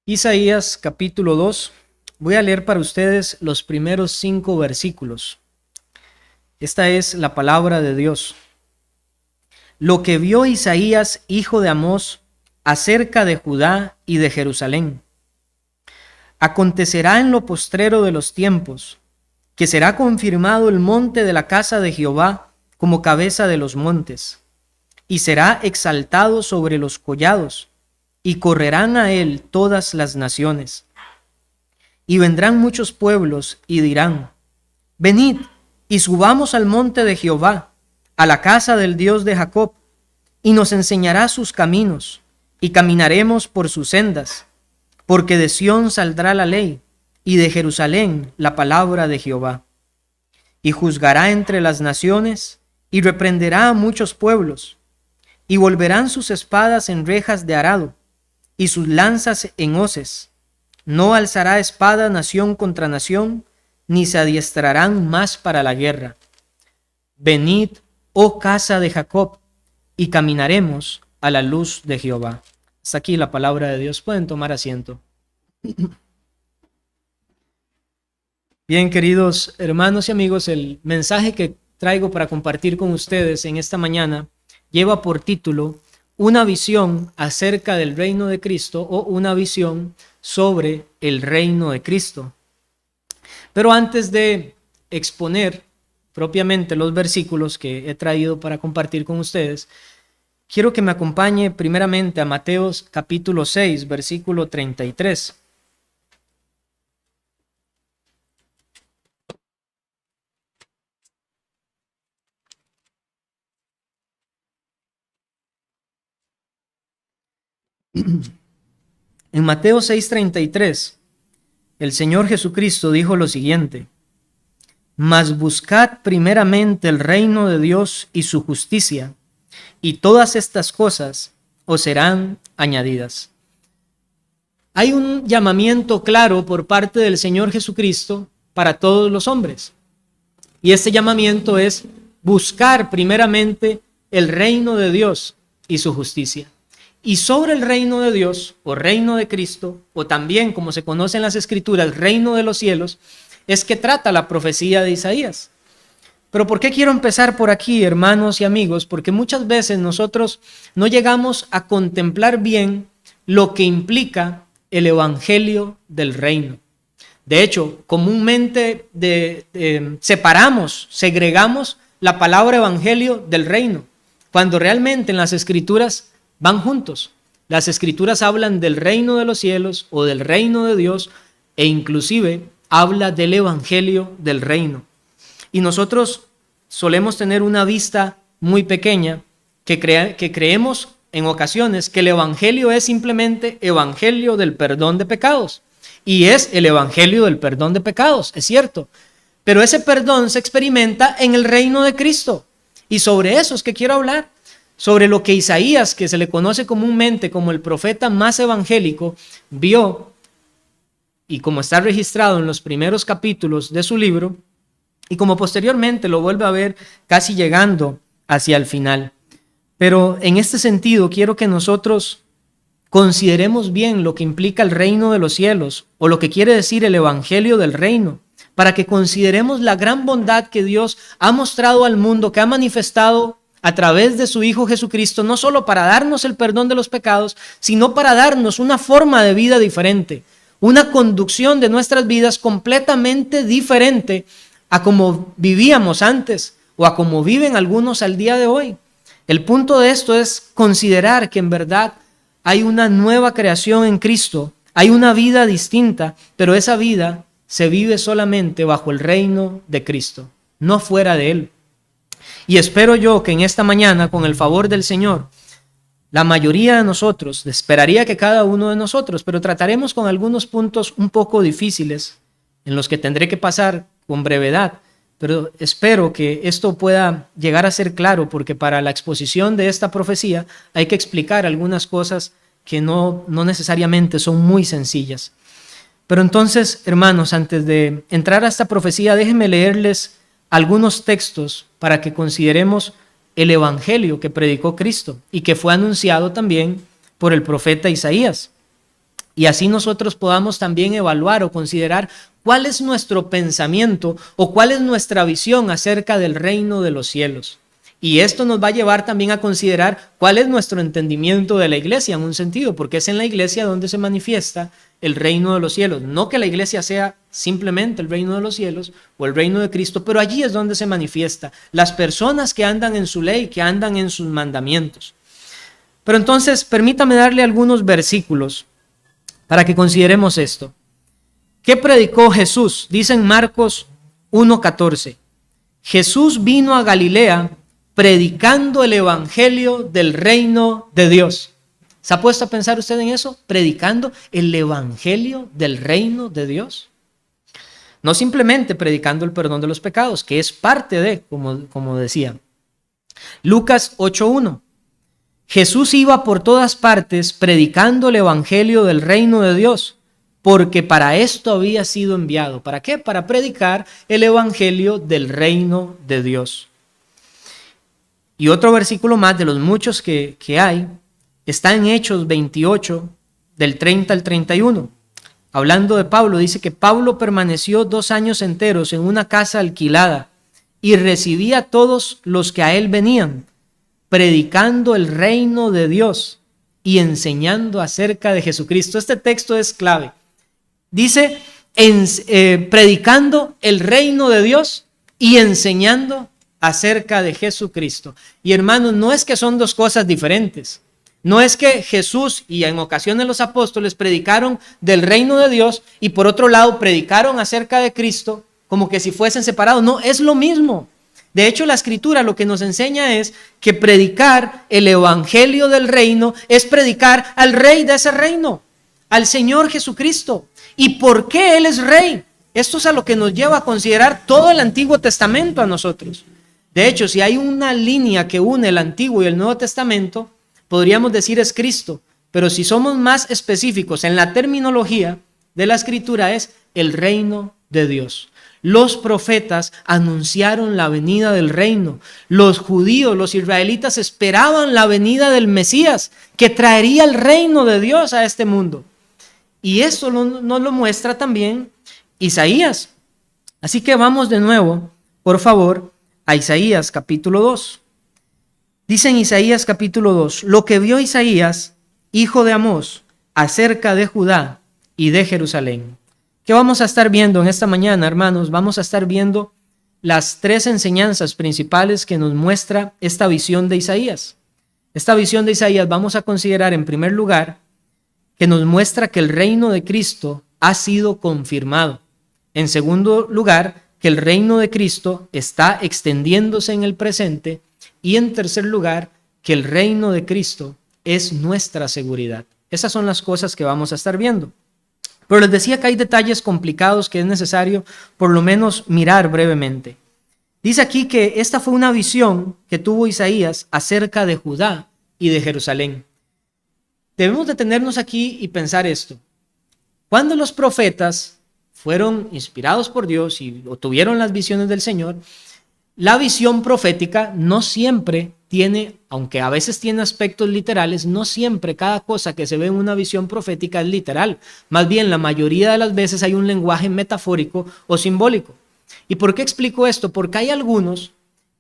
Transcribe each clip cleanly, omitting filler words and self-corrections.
Isaías capítulo 2. Voy a leer para ustedes los primeros 5 versículos. Esta es la palabra de Dios. Lo que vio Isaías, hijo de Amós, acerca de Judá y de Jerusalén. Acontecerá en lo postrero de los tiempos, que será confirmado el monte de la casa de Jehová como cabeza de los montes, y será exaltado sobre los collados, y correrán a él todas las naciones. Y vendrán muchos pueblos y dirán: venid y subamos al monte de Jehová, a la casa del Dios de Jacob, y nos enseñará sus caminos, y caminaremos por sus sendas, porque de Sión saldrá la ley, y de Jerusalén la palabra de Jehová. Y juzgará entre las naciones, y reprenderá a muchos pueblos, y volverán sus espadas en rejas de arado, y sus lanzas en hoces. No alzará espada nación contra nación, ni se adiestrarán más para la guerra. Venid, oh casa de Jacob, y caminaremos a la luz de Jehová. Hasta aquí la palabra de Dios. Pueden tomar asiento. Bien, queridos hermanos y amigos, el mensaje que traigo para compartir con ustedes en esta mañana lleva por título una visión acerca del reino de Cristo, o una visión sobre el reino de Cristo. Pero antes de exponer propiamente los versículos que he traído para compartir con ustedes, quiero que me acompañe primeramente a Mateo capítulo 6, versículo 33. En Mateo 6:33, el Señor Jesucristo dijo lo siguiente: mas buscad primeramente el reino de Dios y su justicia, y todas estas cosas os serán añadidas. Hay un llamamiento claro por parte del Señor Jesucristo para todos los hombres, y este llamamiento es buscar primeramente el reino de Dios y su justicia. Y sobre el reino de Dios, o reino de Cristo, o también, como se conoce en las Escrituras, reino de los cielos, es que trata la profecía de Isaías. Pero ¿por qué quiero empezar por aquí, hermanos y amigos? Porque muchas veces nosotros no llegamos a contemplar bien lo que implica el evangelio del reino. De hecho, comúnmente segregamos la palabra evangelio del reino, cuando realmente en las Escrituras van juntos. Las Escrituras hablan del reino de los cielos o del reino de Dios, e inclusive habla del evangelio del reino. Y nosotros solemos tener una vista muy pequeña que creemos en ocasiones que el evangelio es simplemente evangelio del perdón de pecados. Y es el evangelio del perdón de pecados, es cierto. Pero ese perdón se experimenta en el reino de Cristo. Y sobre eso es que quiero hablar. Sobre lo que Isaías, que se le conoce comúnmente como el profeta más evangélico, vio, y como está registrado en los primeros capítulos de su libro, y como posteriormente lo vuelve a ver casi llegando hacia el final. Pero en este sentido quiero que nosotros consideremos bien lo que implica el reino de los cielos, o lo que quiere decir el evangelio del reino, para que consideremos la gran bondad que Dios ha mostrado al mundo, que ha manifestado a través de su Hijo Jesucristo, no solo para darnos el perdón de los pecados, sino para darnos una forma de vida diferente, una conducción de nuestras vidas completamente diferente a como vivíamos antes o a como viven algunos al día de hoy. El punto de esto es considerar que en verdad hay una nueva creación en Cristo, hay una vida distinta, pero esa vida se vive solamente bajo el reino de Cristo, no fuera de él. Y espero yo que en esta mañana, con el favor del Señor, la mayoría de nosotros, esperaría que cada uno de nosotros, pero trataremos con algunos puntos un poco difíciles, en los que tendré que pasar con brevedad, pero espero que esto pueda llegar a ser claro, porque para la exposición de esta profecía hay que explicar algunas cosas que no necesariamente son muy sencillas. Pero entonces, hermanos, antes de entrar a esta profecía, déjenme leerles algunos textos para que consideremos el evangelio que predicó Cristo y que fue anunciado también por el profeta Isaías. y así nosotros podamos también evaluar o considerar cuál es nuestro pensamiento o cuál es nuestra visión acerca del reino de los cielos. Y esto nos va a llevar también a considerar cuál es nuestro entendimiento de la iglesia en un sentido, porque es en la iglesia donde se manifiesta el reino de los cielos. No que la iglesia sea simplemente el reino de los cielos o el reino de Cristo, pero allí es donde se manifiesta las personas que andan en su ley, que andan en sus mandamientos. Pero entonces, permítame darle algunos versículos para que consideremos esto. ¿Qué predicó Jesús? Dice en Marcos 1:14. Jesús vino a Galilea predicando el evangelio del reino de Dios. ¿Se ha puesto a pensar usted en eso? Predicando el evangelio del reino de Dios. No simplemente predicando el perdón de los pecados, que es parte de, como decía. Lucas 8:1. Jesús iba por todas partes predicando el evangelio del reino de Dios, porque para esto había sido enviado. ¿Para qué? Para predicar el evangelio del reino de Dios. Y otro versículo más de los muchos que hay, está en Hechos 28, del 30 al 31. Hablando de Pablo, dice que Pablo permaneció 2 años enteros en una casa alquilada y recibía a todos los que a él venían, predicando el reino de Dios y enseñando acerca de Jesucristo. Este texto es clave. Dice, predicando el reino de Dios y enseñando acerca de Jesucristo. Y hermanos, no es que son dos cosas diferentes. No es que Jesús y en ocasiones los apóstoles predicaron del reino de Dios y por otro lado predicaron acerca de Cristo como que si fuesen separados. No, es lo mismo. De hecho, la Escritura lo que nos enseña es que predicar el evangelio del reino es predicar al rey de ese reino, al Señor Jesucristo. ¿Y por qué Él es rey? Esto es a lo que nos lleva a considerar todo el Antiguo Testamento a nosotros. De hecho, si hay una línea que une el Antiguo y el Nuevo Testamento, podríamos decir es Cristo. Pero si somos más específicos en la terminología de la Escritura es el reino de Dios. Los profetas anunciaron la venida del reino. Los judíos, los israelitas esperaban la venida del Mesías, que traería el reino de Dios a este mundo. Y eso nos lo muestra también Isaías. Así que vamos de nuevo, por favor, a Isaías capítulo 2. Dice en Isaías capítulo 2, lo que vio Isaías, hijo de Amós, acerca de Judá y de Jerusalén. ¿Qué vamos a estar viendo en esta mañana, hermanos? Vamos a estar viendo las 3 enseñanzas principales que nos muestra esta visión de Isaías. Esta visión de Isaías vamos a considerar en primer lugar que nos muestra que el reino de Cristo ha sido confirmado. En segundo lugar, que el reino de Cristo está extendiéndose en el presente. Y en tercer lugar, que el reino de Cristo es nuestra seguridad. Esas son las cosas que vamos a estar viendo. Pero les decía que hay detalles complicados que es necesario por lo menos mirar brevemente. Dice aquí que esta fue una visión que tuvo Isaías acerca de Judá y de Jerusalén. Debemos detenernos aquí y pensar esto. Cuando los profetas fueron inspirados por Dios y tuvieron las visiones del Señor, la visión profética no siempre tiene, aunque a veces tiene aspectos literales, no siempre cada cosa que se ve en una visión profética es literal. Más bien, la mayoría de las veces hay un lenguaje metafórico o simbólico. ¿Y por qué explico esto? Porque hay algunos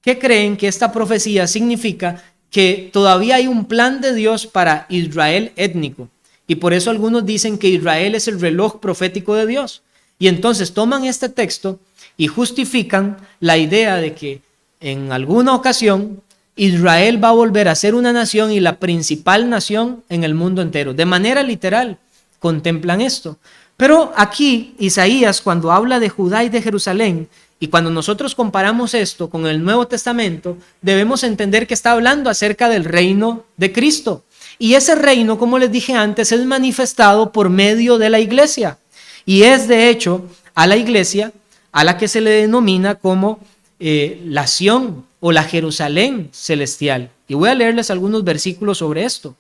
que creen que esta profecía significa que todavía hay un plan de Dios para Israel étnico. Y por eso algunos dicen que Israel es el reloj profético de Dios. Y entonces toman este texto y justifican la idea de que en alguna ocasión Israel va a volver a ser una nación y la principal nación en el mundo entero. De manera literal, contemplan esto. Pero aquí Isaías, cuando habla de Judá y de Jerusalén, y cuando nosotros comparamos esto con el Nuevo Testamento, debemos entender que está hablando acerca del reino de Cristo. Y ese reino, como les dije antes, es manifestado por medio de la iglesia. Y es de hecho a la iglesia a la que se le denomina como la Sión o la Jerusalén celestial. Y voy a leerles algunos versículos sobre esto.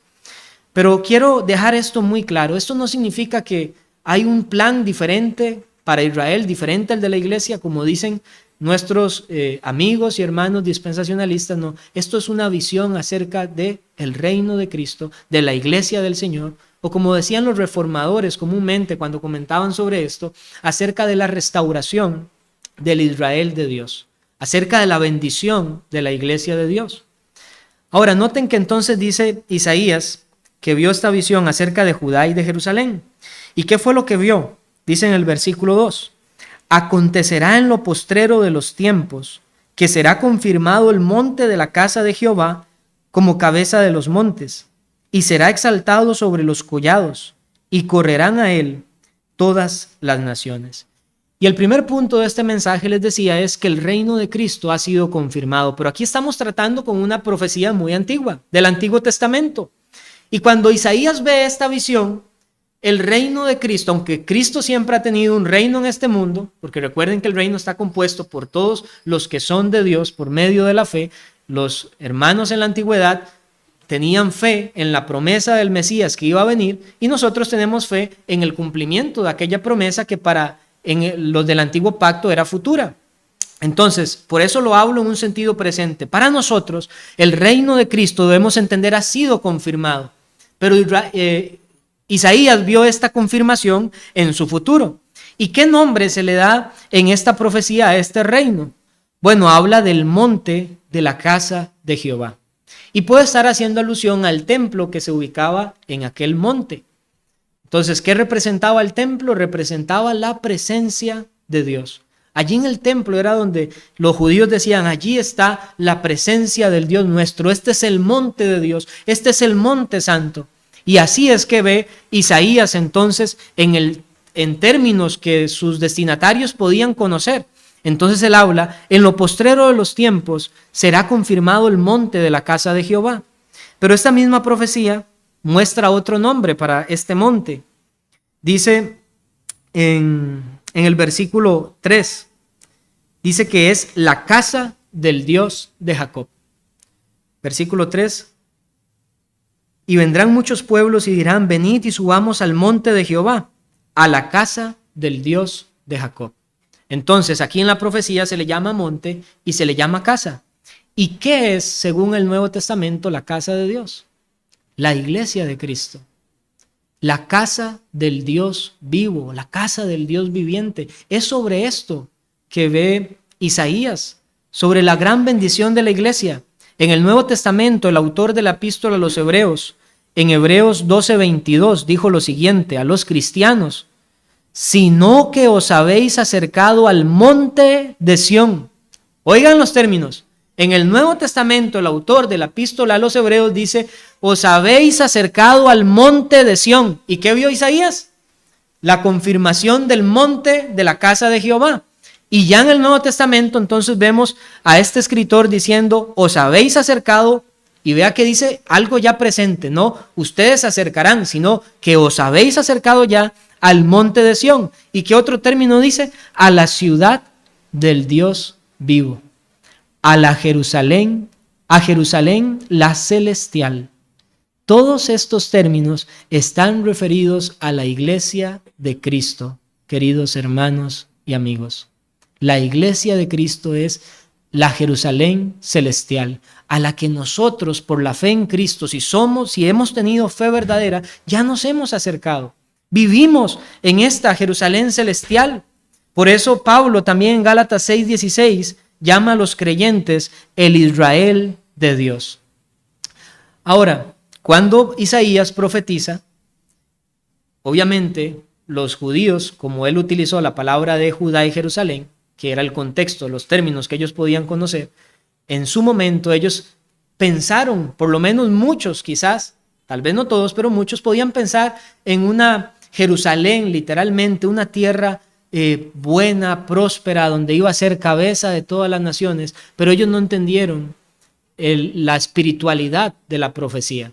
Pero quiero dejar esto muy claro. Esto no significa que hay un plan diferente para Israel, diferente al de la iglesia, como dicen nuestros amigos y hermanos dispensacionalistas. No, esto es una visión acerca del reino de Cristo, de la iglesia del Señor, o como decían los reformadores comúnmente cuando comentaban sobre esto, acerca de la restauración del Israel de Dios, acerca de la bendición de la iglesia de Dios. Ahora, noten que entonces dice Isaías que vio esta visión acerca de Judá y de Jerusalén. ¿Y qué fue lo que vio? Dice en el versículo 2, acontecerá en lo postrero de los tiempos que será confirmado el monte de la casa de Jehová como cabeza de los montes, y será exaltado sobre los collados, y correrán a él todas las naciones. Y el primer punto de este mensaje, les decía, es que el reino de Cristo ha sido confirmado. Pero aquí estamos tratando con una profecía muy antigua, del Antiguo Testamento. Y cuando Isaías ve esta visión, el reino de Cristo, aunque Cristo siempre ha tenido un reino en este mundo, porque recuerden que el reino está compuesto por todos los que son de Dios por medio de la fe, los hermanos en la antigüedad tenían fe en la promesa del Mesías que iba a venir, y nosotros tenemos fe en el cumplimiento de aquella promesa que para los del antiguo pacto era futura. Entonces, por eso lo hablo en un sentido presente. Para nosotros, el reino de Cristo, debemos entender, ha sido confirmado. Pero Isaías vio esta confirmación en su futuro. ¿Y qué nombre se le da en esta profecía a este reino? Bueno, habla del monte de la casa de Jehová. Y puede estar haciendo alusión al templo que se ubicaba en aquel monte. Entonces, ¿qué representaba el templo? Representaba la presencia de Dios. Allí en el templo era donde los judíos decían, allí está la presencia del Dios nuestro. Este es el monte de Dios, este es el monte santo. Y así es que ve Isaías entonces en términos que sus destinatarios podían conocer. Entonces él habla, en lo postrero de los tiempos será confirmado el monte de la casa de Jehová. Pero esta misma profecía muestra otro nombre para este monte. Dice en el versículo 3, dice que es la casa del Dios de Jacob. Versículo 3. Y vendrán muchos pueblos y dirán, venid y subamos al monte de Jehová, a la casa del Dios de Jacob. Entonces, aquí en la profecía se le llama monte y se le llama casa. ¿Y qué es, según el Nuevo Testamento, la casa de Dios? La iglesia de Cristo. La casa del Dios vivo, la casa del Dios viviente. Es sobre esto que ve Isaías, sobre la gran bendición de la iglesia. En el Nuevo Testamento, el autor de la epístola a los Hebreos, en Hebreos 12:22, dijo lo siguiente a los cristianos: sino que os habéis acercado al monte de Sión. Oigan los términos. En el Nuevo Testamento, el autor de la epístola a los Hebreos dice, os habéis acercado al monte de Sión. ¿Y qué vio Isaías? La confirmación del monte de la casa de Jehová. Y ya en el Nuevo Testamento entonces vemos a este escritor diciendo, os habéis acercado, y vea que dice algo ya presente, no ustedes se acercarán, sino que os habéis acercado ya al monte de Sión. ¿Y qué otro término dice? A la ciudad del Dios vivo. A Jerusalén la celestial. Todos estos términos están referidos a la iglesia de Cristo, queridos hermanos y amigos. La iglesia de Cristo es la Jerusalén celestial, a la que nosotros, por la fe en Cristo, si hemos tenido fe verdadera, ya nos hemos acercado. Vivimos en esta Jerusalén celestial. Por eso Pablo también en Gálatas 6:16 llama a los creyentes el Israel de Dios. Ahora, cuando Isaías profetiza, obviamente los judíos, como él utilizó la palabra de Judá y Jerusalén, que era el contexto, los términos que ellos podían conocer, en su momento ellos pensaron, por lo menos muchos quizás, tal vez no todos, pero muchos podían pensar en una Jerusalén, literalmente una tierra buena, próspera, donde iba a ser cabeza de todas las naciones, pero ellos no entendieron la espiritualidad de la profecía.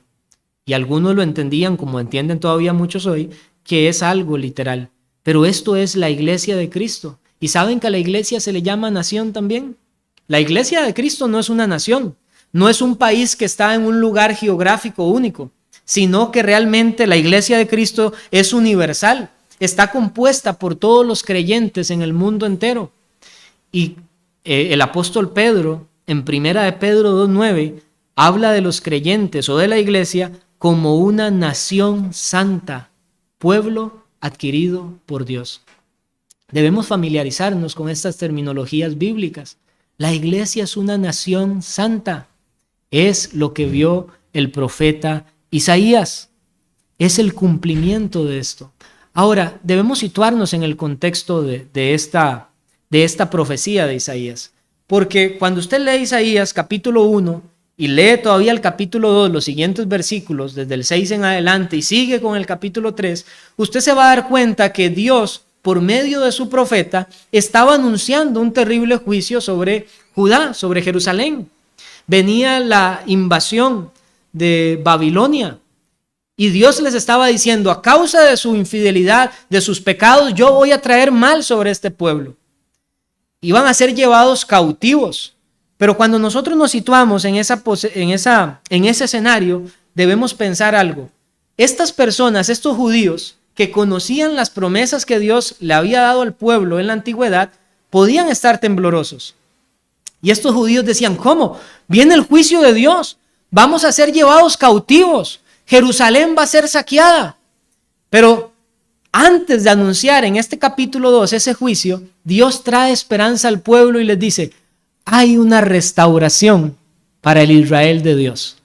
Y algunos lo entendían, como entienden todavía muchos hoy, que es algo literal. Pero esto es la iglesia de Cristo. ¿Y saben que a la iglesia se le llama nación también? La iglesia de Cristo no es una nación, no es un país que está en un lugar geográfico único, sino que realmente la iglesia de Cristo es universal. Está compuesta por todos los creyentes en el mundo entero. Y el apóstol Pedro, en 1 de Pedro 2:9, habla de los creyentes o de la iglesia como una nación santa, pueblo adquirido por Dios. Debemos familiarizarnos con estas terminologías bíblicas. La iglesia es una nación santa. Es lo que vio el profeta Isaías. Es el cumplimiento de esto. Ahora, debemos situarnos en el contexto de esta profecía de Isaías. Porque cuando usted lee Isaías capítulo 1 y lee todavía el capítulo 2, los siguientes versículos, desde el 6 en adelante, y sigue con el capítulo 3, usted se va a dar cuenta que Dios, por medio de su profeta, estaba anunciando un terrible juicio sobre Judá, sobre Jerusalén. Venía la invasión de Babilonia y Dios les estaba diciendo: a causa de su infidelidad, de sus pecados, yo voy a traer mal sobre este pueblo. Iban a ser llevados cautivos. Pero cuando nosotros nos situamos en ese escenario, debemos pensar algo. Estas personas, estos judíos, que conocían las promesas que Dios le había dado al pueblo en la antigüedad, podían estar temblorosos. Y estos judíos decían: ¿cómo? Viene el juicio de Dios, vamos a ser llevados cautivos, Jerusalén va a ser saqueada. Pero antes de anunciar en este capítulo 2 ese juicio, Dios trae esperanza al pueblo y les dice: hay una restauración para el Israel de Dios.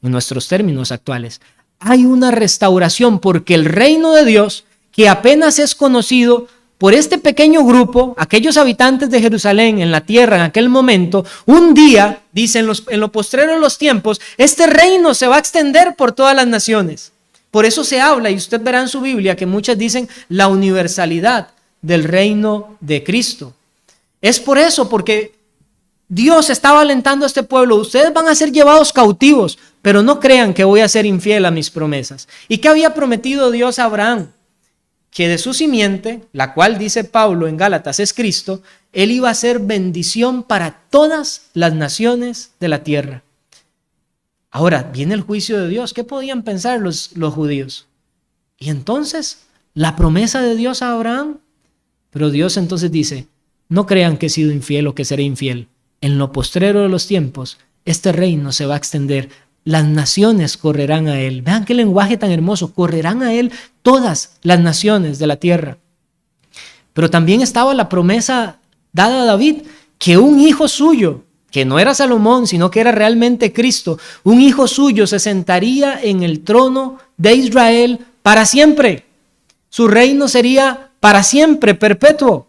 En nuestros términos actuales, hay una restauración porque el reino de Dios, que apenas es conocido por este pequeño grupo, aquellos habitantes de Jerusalén en la tierra en aquel momento, un día, dicen en lo postrero de los tiempos, este reino se va a extender por todas las naciones. Por eso se habla, y usted verá en su Biblia que muchas dicen la universalidad del reino de Cristo. Es por eso, porque Dios estaba alentando a este pueblo: ustedes van a ser llevados cautivos, pero no crean que voy a ser infiel a mis promesas. ¿Y qué había prometido Dios a Abraham? Que de su simiente, la cual dice Pablo en Gálatas es Cristo, él iba a ser bendición para todas las naciones de la tierra. Ahora viene el juicio de Dios. ¿Qué podían pensar los judíos? Y entonces, la promesa de Dios a Abraham. Pero Dios entonces dice: no crean que he sido infiel o que seré infiel. En lo postrero de los tiempos, este reino se va a extender. Las naciones correrán a él. Vean qué lenguaje tan hermoso. Correrán a él todas las naciones de la tierra. Pero también estaba la promesa dada a David, que un hijo suyo, que no era Salomón, sino que era realmente Cristo, un hijo suyo se sentaría en el trono de Israel para siempre. Su reino sería para siempre, perpetuo.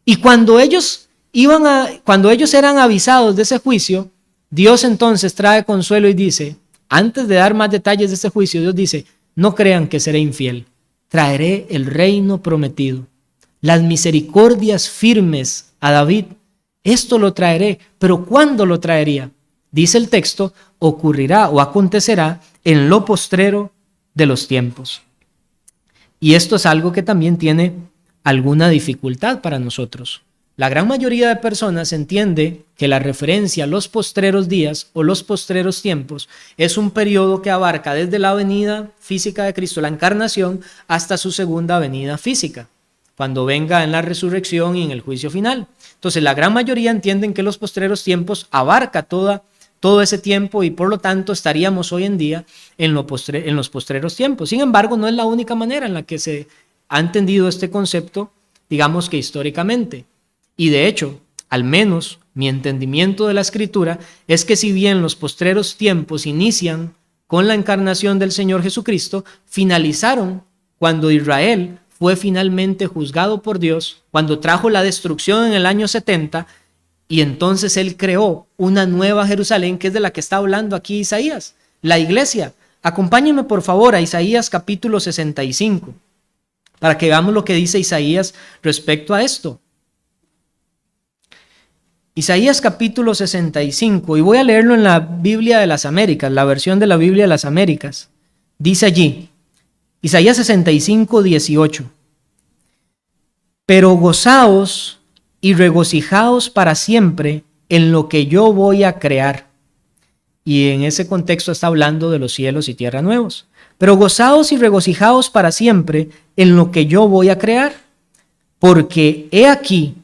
Y cuando ellos eran avisados de ese juicio, Dios entonces trae consuelo y dice, antes de dar más detalles de este juicio, Dios dice: no crean que seré infiel, traeré el reino prometido, las misericordias firmes a David. Esto lo traeré, pero ¿cuándo lo traería? Dice el texto: ocurrirá o acontecerá en lo postrero de los tiempos. Y esto es algo que también tiene alguna dificultad para nosotros. La gran mayoría de personas entiende que la referencia a los postreros días o los postreros tiempos es un periodo que abarca desde la venida física de Cristo, la encarnación, hasta su segunda venida física, cuando venga en la resurrección y en el juicio final. Entonces, la gran mayoría entienden que los postreros tiempos abarca todo ese tiempo y por lo tanto estaríamos hoy en día en los postreros tiempos. Sin embargo, no es la única manera en la que se ha entendido este concepto, digamos que históricamente. Y de hecho, al menos mi entendimiento de la Escritura es que si bien los postreros tiempos inician con la encarnación del Señor Jesucristo, finalizaron cuando Israel fue finalmente juzgado por Dios, cuando trajo la destrucción en el año 70, y entonces Él creó una nueva Jerusalén, que es de la que está hablando aquí Isaías, la iglesia. Acompáñenme por favor a Isaías capítulo 65, para que veamos lo que dice Isaías respecto a esto. Isaías capítulo 65, y voy a leerlo en la Biblia de las Américas, la versión de la Biblia de las Américas. Dice allí, Isaías 65, 18. Pero gozaos y regocijaos para siempre en lo que yo voy a crear. Y en ese contexto está hablando de los cielos y tierra nuevos. Pero gozaos y regocijaos para siempre en lo que yo voy a crear. Porque he aquí,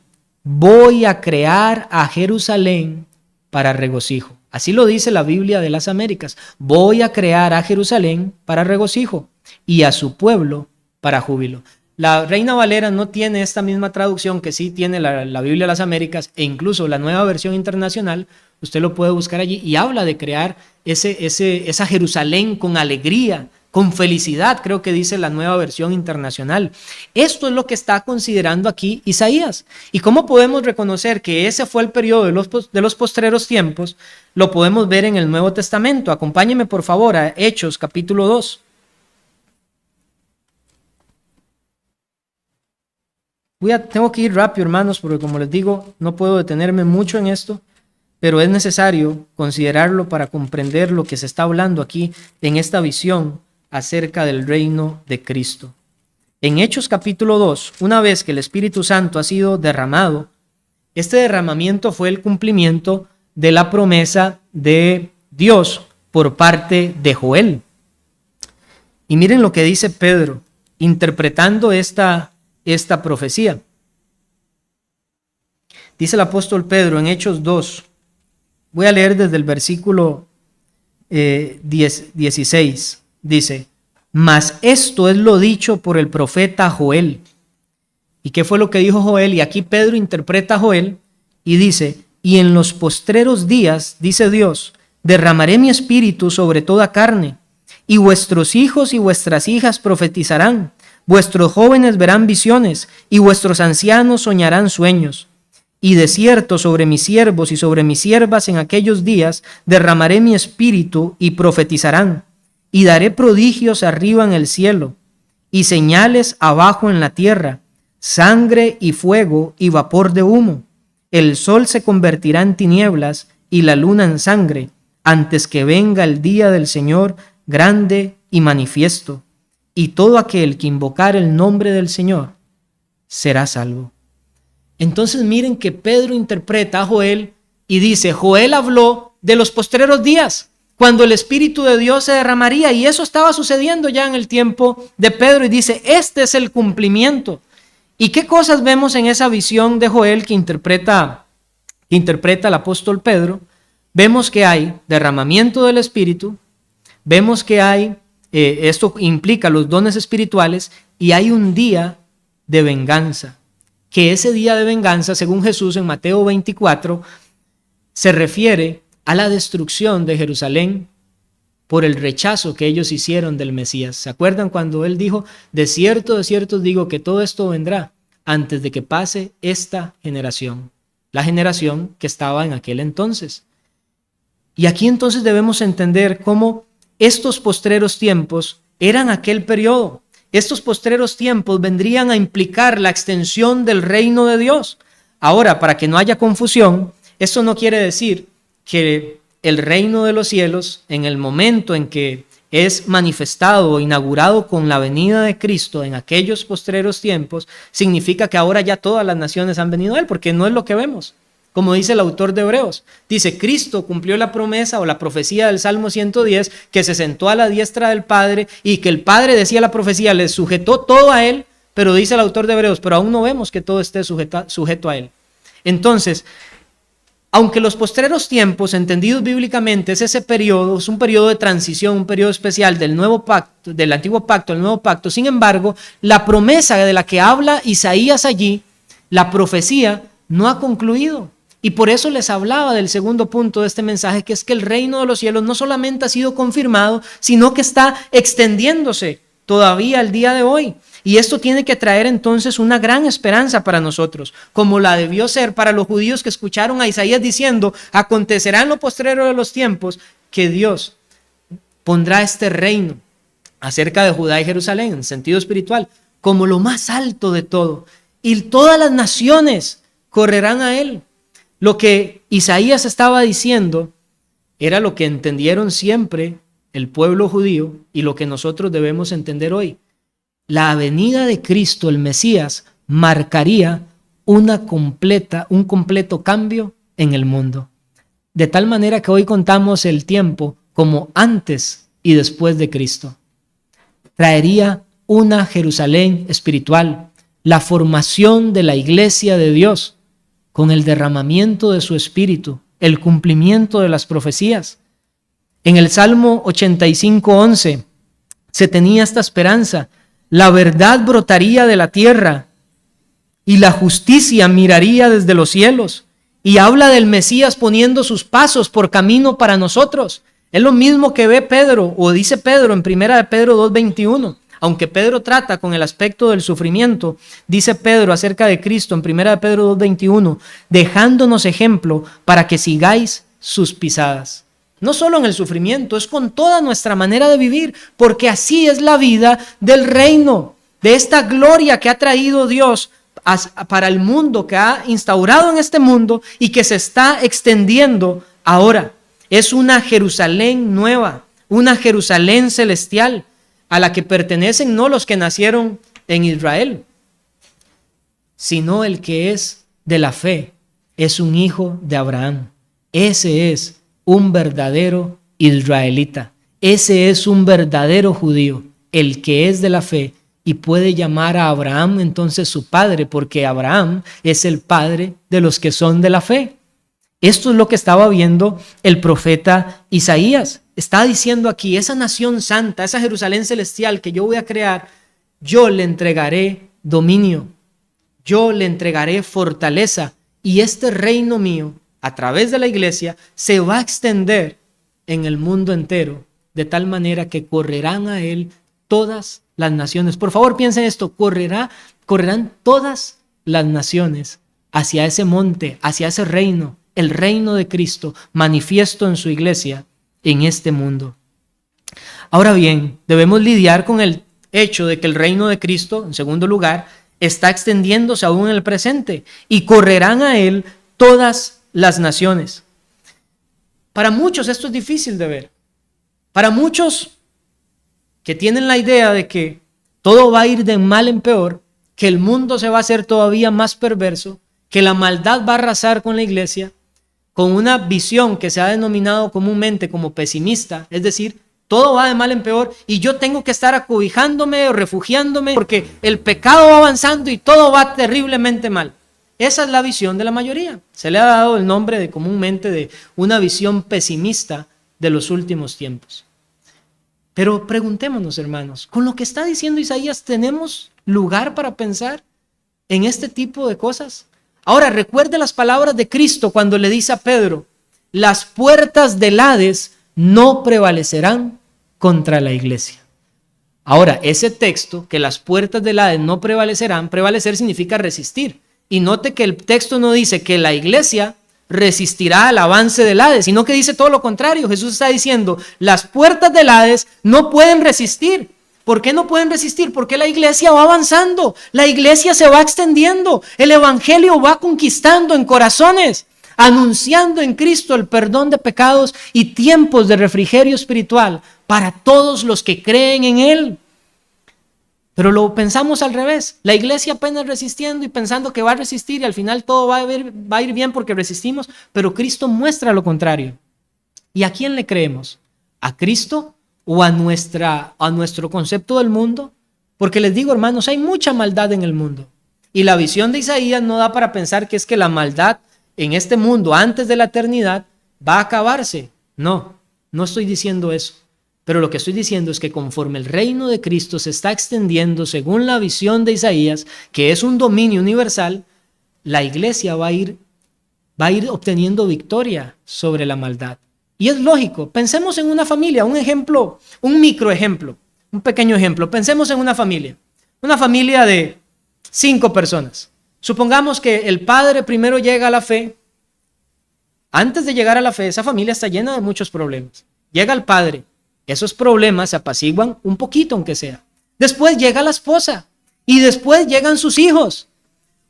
voy a crear a Jerusalén para regocijo. Así lo dice la Biblia de las Américas. Voy a crear a Jerusalén para regocijo y a su pueblo para júbilo. La Reina Valera no tiene esta misma traducción que sí tiene la Biblia de las Américas, e incluso la Nueva Versión Internacional. Usted lo puede buscar allí y habla de crear esa Jerusalén con alegría, con felicidad, creo que dice la Nueva Versión Internacional. Esto es lo que está considerando aquí Isaías. ¿Y cómo podemos reconocer que ese fue el periodo de los postreros tiempos? Lo podemos ver en el Nuevo Testamento. Acompáñeme por favor a Hechos capítulo 2. Tengo que ir rápido, hermanos, porque como les digo, no puedo detenerme mucho en esto, pero es necesario considerarlo para comprender lo que se está hablando aquí en esta visión acerca del reino de Cristo. En Hechos capítulo 2, una vez que el Espíritu Santo ha sido derramado, este derramamiento fue el cumplimiento de la promesa de Dios por parte de Joel. Y miren lo que dice Pedro, interpretando esta profecía. Dice el apóstol Pedro en Hechos 2, voy a leer desde el versículo 16, dice: mas esto es lo dicho por el profeta Joel. ¿Y qué fue lo que dijo Joel? Y aquí Pedro interpreta a Joel y dice: y en los postreros días, dice Dios, derramaré mi espíritu sobre toda carne, y vuestros hijos y vuestras hijas profetizarán, vuestros jóvenes verán visiones, y vuestros ancianos soñarán sueños. Y de cierto sobre mis siervos y sobre mis siervas en aquellos días derramaré mi espíritu y profetizarán. Y daré prodigios arriba en el cielo, y señales abajo en la tierra, sangre y fuego y vapor de humo. El sol se convertirá en tinieblas y la luna en sangre, antes que venga el día del Señor grande y manifiesto. Y todo aquel que invocar el nombre del Señor será salvo. Entonces miren que Pedro interpreta a Joel y dice: Joel habló de los postreros días, cuando el Espíritu de Dios se derramaría, y eso estaba sucediendo ya en el tiempo de Pedro, y dice: este es el cumplimiento. ¿Y qué cosas vemos en esa visión de Joel que interpreta el apóstol Pedro? Vemos que hay derramamiento del Espíritu, vemos que hay, esto implica los dones espirituales, y hay un día de venganza, que ese día de venganza, según Jesús en Mateo 24, se refiere a la destrucción de Jerusalén por el rechazo que ellos hicieron del Mesías. ¿Se acuerdan cuando él dijo: de cierto os digo que todo esto vendrá antes de que pase esta generación? La generación que estaba en aquel entonces. Y aquí entonces debemos entender cómo estos postreros tiempos eran aquel periodo. Estos postreros tiempos vendrían a implicar la extensión del reino de Dios. Ahora, para que no haya confusión, esto no quiere decir que el reino de los cielos, en el momento en que es manifestado o inaugurado con la venida de Cristo en aquellos postreros tiempos, significa que ahora ya todas las naciones han venido a Él, porque no es lo que vemos. Como dice el autor de Hebreos, dice: Cristo cumplió la promesa o la profecía del Salmo 110, que se sentó a la diestra del Padre, y que el Padre, decía la profecía, le sujetó todo a Él, pero dice el autor de Hebreos, pero aún no vemos que todo esté sujeto a Él. Entonces, aunque los postreros tiempos, entendidos bíblicamente, es ese periodo, es un periodo de transición, un periodo especial del nuevo pacto, del antiguo pacto al nuevo pacto, sin embargo, la promesa de la que habla Isaías allí, la profecía, no ha concluido. Y por eso les hablaba del segundo punto de este mensaje, que es que el reino de los cielos no solamente ha sido confirmado, sino que está extendiéndose todavía al día de hoy. Y esto tiene que traer entonces una gran esperanza para nosotros, como la debió ser para los judíos que escucharon a Isaías diciendo: acontecerá en lo postrero de los tiempos que Dios pondrá este reino acerca de Judá y Jerusalén, en sentido espiritual, como lo más alto de todo. Y todas las naciones correrán a él. Lo que Isaías estaba diciendo era lo que entendieron siempre el pueblo judío y lo que nosotros debemos entender hoy. La venida de Cristo, el Mesías, marcaría un completo cambio en el mundo. De tal manera que hoy contamos el tiempo como antes y después de Cristo. Traería una Jerusalén espiritual, la formación de la iglesia de Dios, con el derramamiento de su espíritu el cumplimiento de las profecías. En el Salmo 85:11 se tenía esta esperanza: la verdad brotaría de la tierra y la justicia miraría desde los cielos. Y habla del Mesías poniendo sus pasos por camino para nosotros. Es lo mismo que ve Pedro, o dice Pedro en 1 de Pedro 2:21. Aunque Pedro trata con el aspecto del sufrimiento, dice Pedro acerca de Cristo en 1 de Pedro 2:21, dejándonos ejemplo para que sigáis sus pisadas. No solo en el sufrimiento, es con toda nuestra manera de vivir, porque así es la vida del reino, de esta gloria que ha traído Dios para el mundo, que ha instaurado en este mundo y que se está extendiendo ahora. Es una Jerusalén nueva, una Jerusalén celestial, a la que pertenecen no los que nacieron en Israel, sino el que es de la fe, es un hijo de Abraham. Ese es un verdadero israelita, ese es un verdadero judío, el que es de la fe y puede llamar a Abraham entonces su padre, porque Abraham es el padre de los que son de la fe. Esto es lo que estaba viendo el profeta Isaías. Está diciendo aquí, esa nación santa, esa Jerusalén celestial que yo voy a crear, yo le entregaré dominio, yo le entregaré fortaleza, y este reino mío, a través de la iglesia, se va a extender en el mundo entero, de tal manera que correrán a él todas las naciones. Por favor, piensen esto, correrán todas las naciones hacia ese monte, hacia ese reino, el reino de Cristo manifiesto en su iglesia en este mundo. Ahora bien, debemos lidiar con el hecho de que el reino de Cristo, en segundo lugar, está extendiéndose aún en el presente y correrán a él todas las naciones. Para muchos esto es difícil de ver. Para muchos que tienen la idea de que todo va a ir de mal en peor, que el mundo se va a hacer todavía más perverso, que la maldad va a arrasar con la iglesia, con una visión que se ha denominado comúnmente como pesimista, es decir, todo va de mal en peor y yo tengo que estar acobijándome o refugiándome porque el pecado va avanzando y todo va terriblemente mal. Esa es la visión de la mayoría. Se le ha dado el nombre comúnmente de una visión pesimista de los últimos tiempos. Pero preguntémonos, hermanos, con lo que está diciendo Isaías, ¿tenemos lugar para pensar en este tipo de cosas? Ahora, recuerde las palabras de Cristo cuando le dice a Pedro, las puertas del Hades no prevalecerán contra la iglesia. Ahora, ese texto, que las puertas del Hades no prevalecerán, prevalecer significa resistir. Y note que el texto no dice que la iglesia resistirá al avance del Hades, sino que dice todo lo contrario. Jesús está diciendo, las puertas del Hades no pueden resistir. ¿Por qué no pueden resistir? Porque la iglesia va avanzando, la iglesia se va extendiendo, el evangelio va conquistando en corazones, anunciando en Cristo el perdón de pecados y tiempos de refrigerio espiritual para todos los que creen en Él. Pero lo pensamos al revés, la iglesia apenas resistiendo y pensando que va a resistir y al final todo va a ir bien porque resistimos, pero Cristo muestra lo contrario. ¿Y a quién le creemos? ¿A Cristo o a nuestro concepto del mundo? Porque les digo, hermanos, hay mucha maldad en el mundo. Y la visión de Isaías no da para pensar que es que la maldad en este mundo antes de la eternidad va a acabarse. No, no estoy diciendo eso. Pero lo que estoy diciendo es que conforme el reino de Cristo se está extendiendo según la visión de Isaías, que es un dominio universal, la iglesia va a ir obteniendo victoria sobre la maldad. Y es lógico, pensemos en una familia, un ejemplo, un microejemplo, un pequeño ejemplo. Pensemos en una familia de 5 personas. Supongamos que el padre primero llega a la fe. Antes de llegar a la fe, esa familia está llena de muchos problemas. Llega el padre, esos problemas se apaciguan un poquito aunque sea. Después llega la esposa y después llegan sus hijos.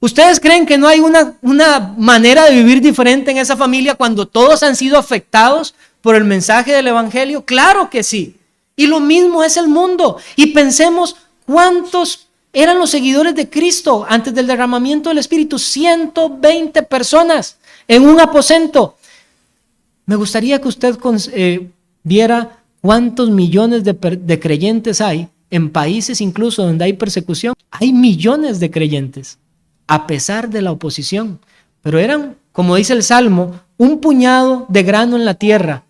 ¿Ustedes creen que no hay una manera de vivir diferente en esa familia cuando todos han sido afectados por el mensaje del evangelio? Claro que sí. Y lo mismo es el mundo. Y pensemos cuántos eran los seguidores de Cristo antes del derramamiento del Espíritu. 120 personas en un aposento. Me gustaría que usted viera cuántos millones de creyentes hay en países incluso donde hay persecución. Hay millones de creyentes a pesar de la oposición, pero eran como dice el Salmo, un puñado de grano en la tierra,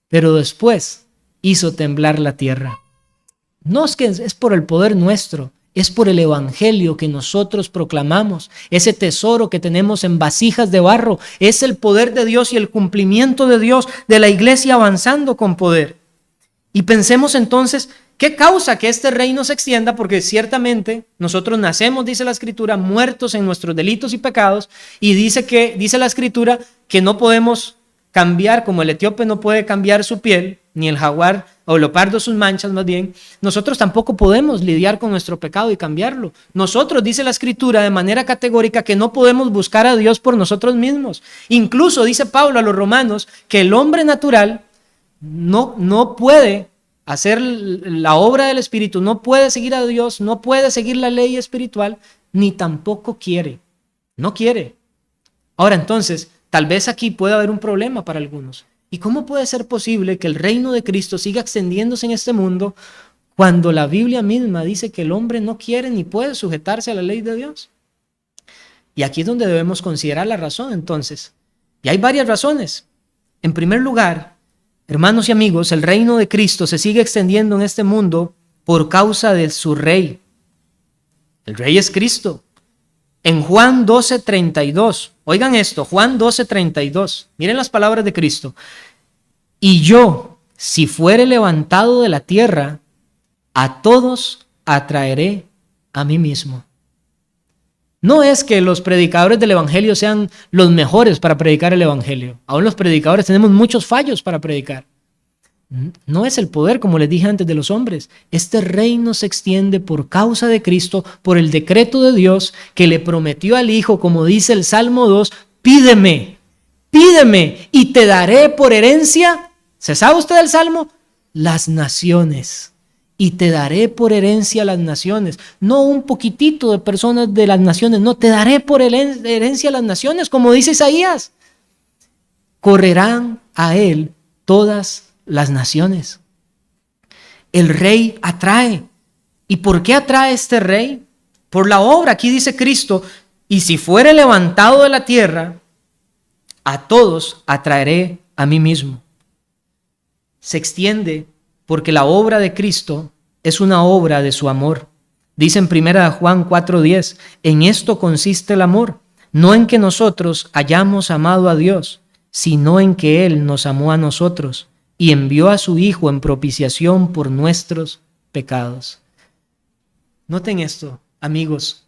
pero después hizo temblar la tierra. No es que es por el poder nuestro, es por el evangelio que nosotros proclamamos. Ese tesoro que tenemos en vasijas de barro es el poder de Dios y el cumplimiento de Dios, de la iglesia avanzando con poder. Y pensemos entonces, ¿qué causa que este reino se extienda? Porque ciertamente nosotros nacemos, dice la Escritura, muertos en nuestros delitos y pecados, y dice la Escritura que no podemos cambiar, como el etíope no puede cambiar su piel, ni el jaguar o el leopardo sus manchas más bien, nosotros tampoco podemos lidiar con nuestro pecado y cambiarlo. Nosotros, dice la Escritura de manera categórica, que no podemos buscar a Dios por nosotros mismos. Incluso dice Pablo a los romanos que el hombre natural no puede hacer la obra del Espíritu, no puede seguir a Dios, no puede seguir la ley espiritual, ni tampoco quiere. No quiere. Ahora entonces, tal vez aquí pueda haber un problema para algunos. ¿Y cómo puede ser posible que el reino de Cristo siga extendiéndose en este mundo cuando la Biblia misma dice que el hombre no quiere ni puede sujetarse a la ley de Dios? Y aquí es donde debemos considerar la razón entonces. Y hay varias razones. En primer lugar, hermanos y amigos, el reino de Cristo se sigue extendiendo en este mundo por causa de su rey. El rey es Cristo. En Juan 12:32, oigan esto, Juan 12:32, miren las palabras de Cristo. Y yo, si fuere levantado de la tierra, a todos atraeré a mí mismo. No es que los predicadores del evangelio sean los mejores para predicar el evangelio. Aún los predicadores tenemos muchos fallos para predicar. No es el poder, como les dije antes, de los hombres. Este reino se extiende por causa de Cristo, por el decreto de Dios que le prometió al Hijo, como dice el Salmo 2, pídeme y te daré por herencia. ¿Se sabe usted el Salmo? Las naciones. Y te daré por herencia las naciones. No un poquitito de personas de las naciones, no, te daré por herencia las naciones, como dice Isaías. Correrán a él todas las naciones. El rey atrae. ¿Y por qué atrae este rey? Por la obra. Aquí dice Cristo, y si fuere levantado de la tierra, a todos atraeré a mí mismo. Se extiende porque la obra de Cristo es una obra de su amor. Dice en 1 Juan 4:10, en esto consiste el amor, no en que nosotros hayamos amado a Dios, sino en que Él nos amó a nosotros y envió a su Hijo en propiciación por nuestros pecados. Noten esto, amigos.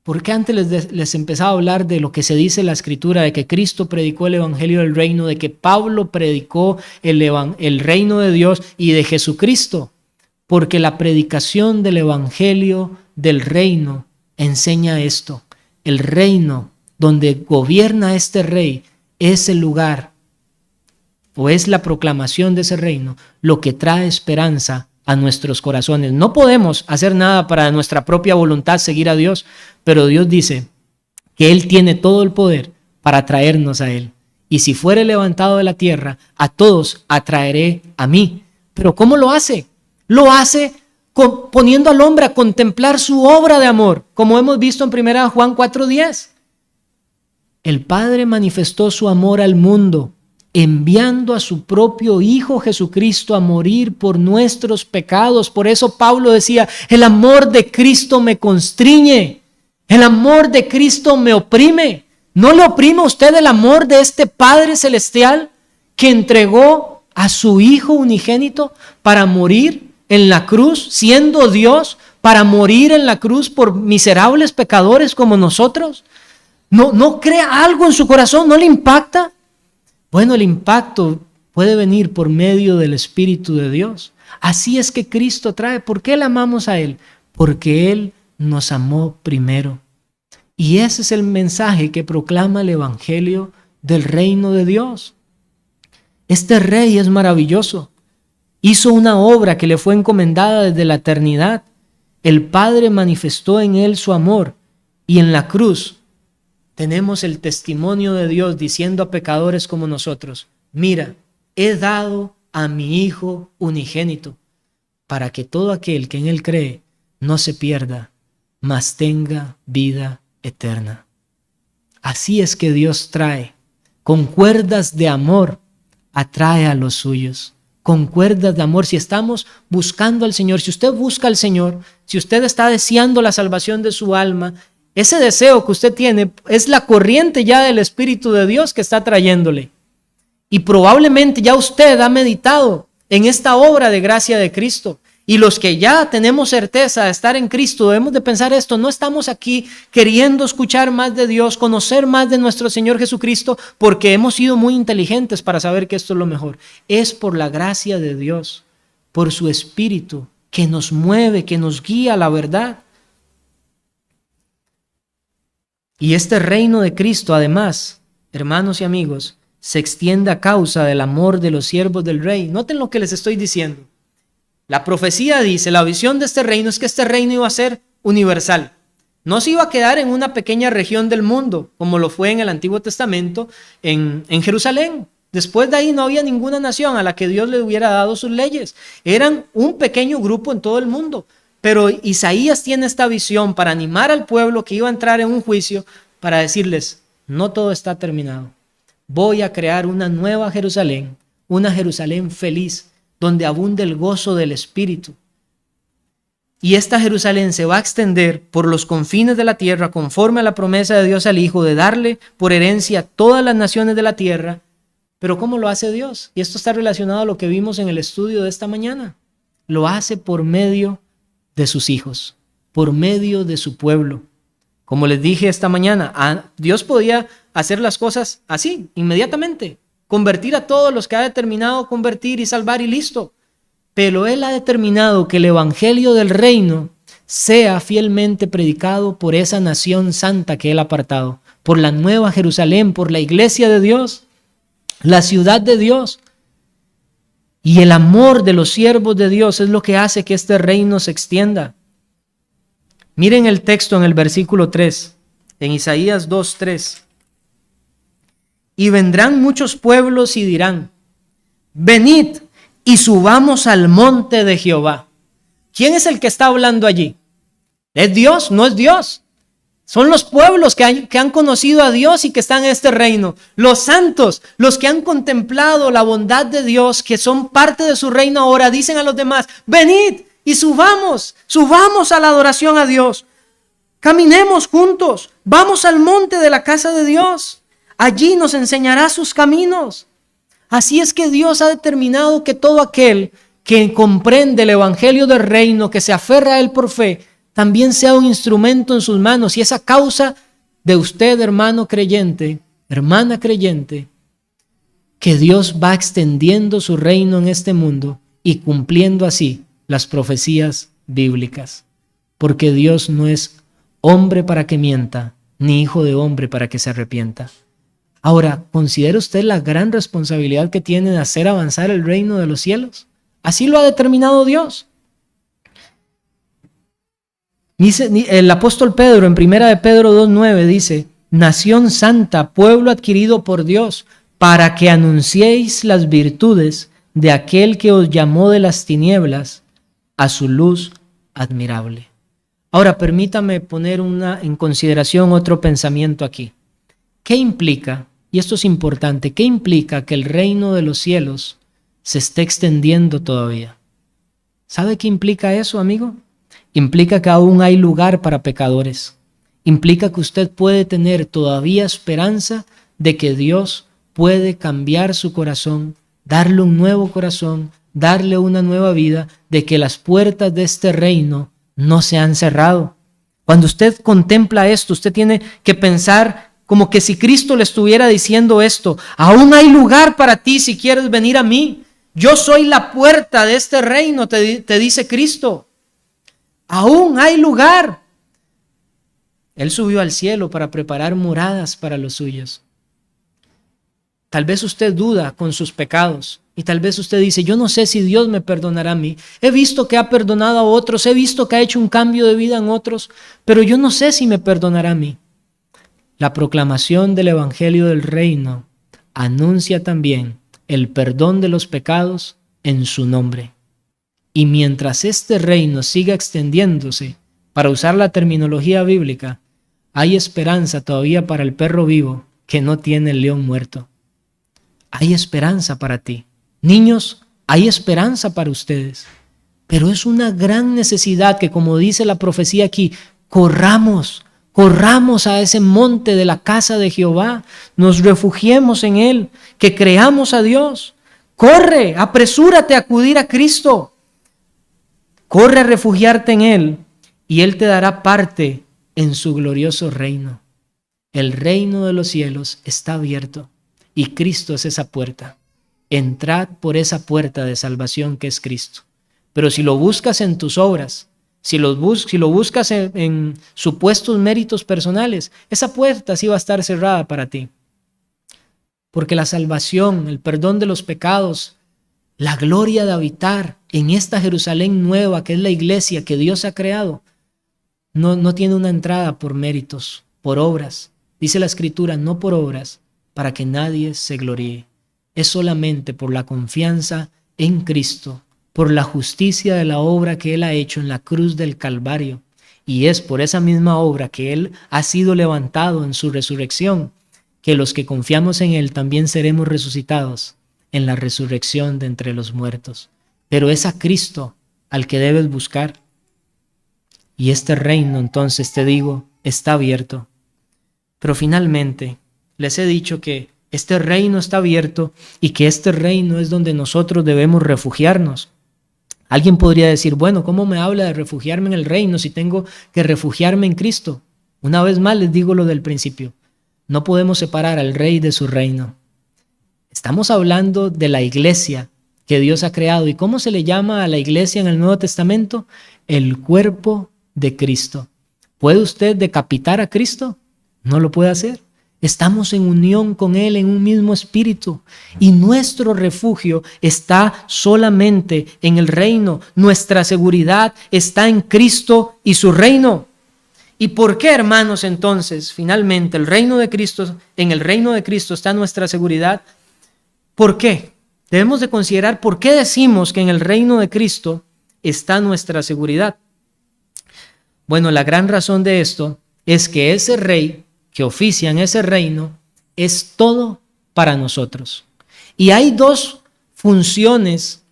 ¿Por qué antes les empezaba a hablar de lo que se dice en la Escritura, de que Cristo predicó el Evangelio del Reino, de que Pablo predicó el reino de Dios y de Jesucristo? Porque la predicación del Evangelio del Reino enseña esto. El reino donde gobierna este rey es el lugar, o es la proclamación de ese reino, lo que trae esperanza a nuestros corazones. No podemos hacer nada para nuestra propia voluntad seguir a Dios, pero Dios dice que Él tiene todo el poder para traernos a Él. Y si fuere levantado de la tierra, a todos atraeré a mí. ¿Pero cómo lo hace? Lo hace poniendo al hombre a contemplar su obra de amor, como hemos visto en 1 Juan 4:10. El Padre manifestó su amor al mundo, enviando a su propio Hijo Jesucristo a morir por nuestros pecados. Por eso Pablo decía, el amor de Cristo me constriñe, el amor de Cristo me oprime. ¿No le oprime a usted el amor de este Padre Celestial que entregó a su Hijo unigénito para morir en la cruz, siendo Dios, para morir en la cruz por miserables pecadores como nosotros? ¿No crea algo en su corazón? ¿No le impacta? Bueno, el impacto puede venir por medio del Espíritu de Dios. Así es que Cristo trae. ¿Por qué le amamos a Él? Porque Él nos amó primero. Y ese es el mensaje que proclama el Evangelio del reino de Dios. Este rey es maravilloso. Hizo una obra que le fue encomendada desde la eternidad. El Padre manifestó en Él su amor. Y en la cruz tenemos el testimonio de Dios diciendo a pecadores como nosotros, mira, he dado a mi Hijo unigénito para que todo aquel que en Él cree no se pierda, mas tenga vida eterna. Así es que Dios trae, con cuerdas de amor, atrae a los suyos. Con cuerdas de amor, si estamos buscando al Señor, si usted busca al Señor, si usted está deseando la salvación de su alma, ese deseo que usted tiene es la corriente ya del Espíritu de Dios que está trayéndole. Y probablemente ya usted ha meditado en esta obra de gracia de Cristo. Y los que ya tenemos certeza de estar en Cristo, debemos de pensar esto: no estamos aquí queriendo escuchar más de Dios, conocer más de nuestro Señor Jesucristo, porque hemos sido muy inteligentes para saber que esto es lo mejor. Es por la gracia de Dios, por su Espíritu, que nos mueve, que nos guía a la verdad. Y este reino de Cristo, además, hermanos y amigos, se extiende a causa del amor de los siervos del Rey. Noten lo que les estoy diciendo. La profecía dice, la visión de este reino es que este reino iba a ser universal. No se iba a quedar en una pequeña región del mundo, como lo fue en el Antiguo Testamento, en Jerusalén. Después de ahí no había ninguna nación a la que Dios le hubiera dado sus leyes. Eran un pequeño grupo en todo el mundo. Pero Isaías tiene esta visión para animar al pueblo que iba a entrar en un juicio, para decirles, no todo está terminado. Voy a crear una nueva Jerusalén, una Jerusalén feliz, donde abunde el gozo del Espíritu. Y esta Jerusalén se va a extender por los confines de la tierra, conforme a la promesa de Dios al Hijo, de darle por herencia a todas las naciones de la tierra. Pero ¿cómo lo hace Dios? Y esto está relacionado a lo que vimos en el estudio de esta mañana. Lo hace por medio de sus hijos, por medio de su pueblo. Como les dije esta mañana, Dios podía hacer las cosas así, inmediatamente. Convertir a todos los que ha determinado convertir y salvar y listo. Pero Él ha determinado que el evangelio del reino sea fielmente predicado por esa nación santa que Él ha apartado, por la nueva Jerusalén, por la iglesia de Dios, la ciudad de Dios. Y el amor de los siervos de Dios es lo que hace que este reino se extienda. Miren el texto en el versículo 3, en Isaías 2:3. Y vendrán muchos pueblos y dirán, venid y subamos al monte de Jehová. ¿Quién es el que está hablando allí? ¿Es Dios? No es Dios. Son los pueblos que han conocido a Dios y que están en este reino. Los santos, los que han contemplado la bondad de Dios, que son parte de su reino ahora, dicen a los demás, venid y subamos a la adoración a Dios. Caminemos juntos, vamos al monte de la casa de Dios. Allí nos enseñará sus caminos. Así es que Dios ha determinado que todo aquel que comprende el evangelio del reino, que se aferra a él por fe, también sea un instrumento en sus manos. Y es a causa de usted, hermano creyente, hermana creyente, que Dios va extendiendo su reino en este mundo y cumpliendo así las profecías bíblicas. Porque Dios no es hombre para que mienta, ni hijo de hombre para que se arrepienta. Ahora, ¿considera usted la gran responsabilidad que tiene de hacer avanzar el reino de los cielos? Así lo ha determinado Dios. Dice, el apóstol Pedro en 1 de Pedro 2:9 dice, nación santa, pueblo adquirido por Dios, para que anunciéis las virtudes de aquel que os llamó de las tinieblas a su luz admirable. Ahora, permítame poner en consideración otro pensamiento aquí. ¿Qué implica? Y esto es importante, ¿qué implica que el reino de los cielos se esté extendiendo todavía? ¿Sabe qué implica eso, amigo? Implica que aún hay lugar para pecadores. Implica que usted puede tener todavía esperanza de que Dios puede cambiar su corazón, darle un nuevo corazón, darle una nueva vida, de que las puertas de este reino no se han cerrado. Cuando usted contempla esto, usted tiene que pensar como que si Cristo le estuviera diciendo esto, aún hay lugar para ti si quieres venir a mí. Yo soy la puerta de este reino, te dice Cristo. Aún hay lugar. Él subió al cielo para preparar moradas para los suyos. Tal vez usted duda con sus pecados y tal vez usted dice, yo no sé si Dios me perdonará a mí. He visto que ha perdonado a otros, he visto que ha hecho un cambio de vida en otros, pero yo no sé si me perdonará a mí. La proclamación del evangelio del reino anuncia también el perdón de los pecados en su nombre. Y mientras este reino siga extendiéndose, para usar la terminología bíblica, hay esperanza todavía para el perro vivo que no tiene el león muerto. Hay esperanza para ti. Niños, hay esperanza para ustedes. Pero es una gran necesidad que, como dice la profecía aquí, corramos a ese monte de la casa de Jehová, nos refugiemos en Él, que creamos a Dios. Corre, apresúrate a acudir a Cristo. Corre a refugiarte en Él y Él te dará parte en su glorioso reino. El reino de los cielos está abierto y Cristo es esa puerta. Entrad por esa puerta de salvación que es Cristo. Pero si lo buscas en tus obras, si lo buscas en supuestos méritos personales, esa puerta sí va a estar cerrada para ti. Porque la salvación, el perdón de los pecados, la gloria de habitar en esta Jerusalén nueva que es la iglesia que Dios ha creado, no tiene una entrada por méritos, por obras. Dice la Escritura, no por obras, para que nadie se gloríe. Es solamente por la confianza en Cristo, por la justicia de la obra que Él ha hecho en la cruz del Calvario. Y es por esa misma obra que Él ha sido levantado en su resurrección, que los que confiamos en Él también seremos resucitados en la resurrección de entre los muertos. Pero es a Cristo al que debes buscar. Y este reino, entonces te digo, está abierto. Pero finalmente, les he dicho que este reino está abierto y que este reino es donde nosotros debemos refugiarnos. Alguien podría decir, bueno, ¿cómo me habla de refugiarme en el reino si tengo que refugiarme en Cristo? Una vez más les digo lo del principio. No podemos separar al rey de su reino. Estamos hablando de la iglesia que Dios ha creado. ¿Y cómo se le llama a la iglesia en el Nuevo Testamento? El cuerpo de Cristo. ¿Puede usted decapitar a Cristo? No lo puede hacer. Estamos en unión con Él en un mismo espíritu y nuestro refugio está solamente en el reino. Nuestra seguridad está en Cristo y su reino. ¿Y por qué, hermanos, entonces, finalmente, en el reino de Cristo está nuestra seguridad? ¿Por qué? Debemos de considerar por qué decimos que en el reino de Cristo está nuestra seguridad. Bueno, la gran razón de esto es que ese rey que oficia en ese reino es todo para nosotros. Y hay dos funciones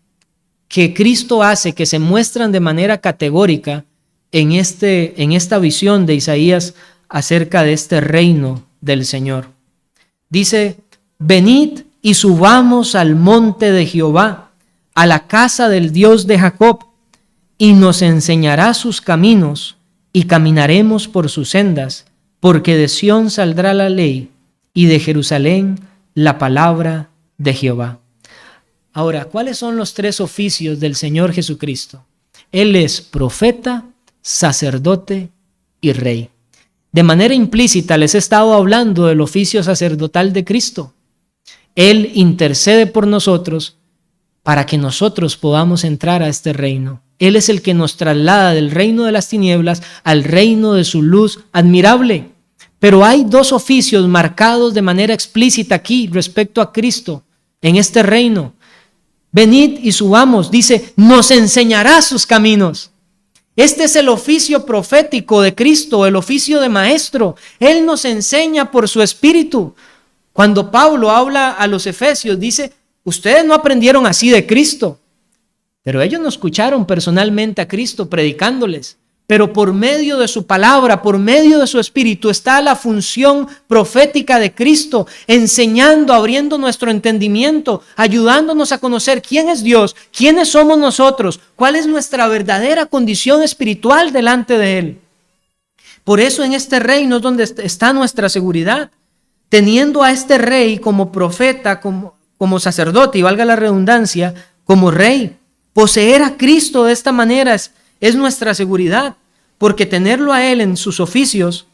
que Cristo hace que se muestran de manera categórica en esta visión de Isaías acerca de este reino del Señor. Dice, venid y subamos al monte de Jehová, a la casa del Dios de Jacob, y nos enseñará sus caminos, y caminaremos por sus sendas, porque de Sión saldrá la ley, y de Jerusalén la palabra de Jehová. Ahora, ¿cuáles son los tres oficios del Señor Jesucristo? Él es profeta, sacerdote y rey. De manera implícita les he estado hablando del oficio sacerdotal de Cristo. Él intercede por nosotros para que nosotros podamos entrar a este reino. Él es el que nos traslada del reino de las tinieblas al reino de su luz admirable. Pero hay dos oficios marcados de manera explícita aquí respecto a Cristo en este reino. Venid y subamos, dice, nos enseñará sus caminos. Este es el oficio profético de Cristo, el oficio de maestro. Él nos enseña por su espíritu. Cuando Pablo habla a los efesios, dice, ustedes no aprendieron así de Cristo. Pero ellos no escucharon personalmente a Cristo predicándoles. Pero por medio de su palabra, por medio de su espíritu, está la función profética de Cristo, enseñando, abriendo nuestro entendimiento, ayudándonos a conocer quién es Dios, quiénes somos nosotros, cuál es nuestra verdadera condición espiritual delante de Él. Por eso en este reino es donde está nuestra seguridad. Teniendo a este rey como profeta, como sacerdote, y valga la redundancia, como rey. Poseer a Cristo de esta manera es nuestra seguridad, porque tenerlo a Él en sus oficios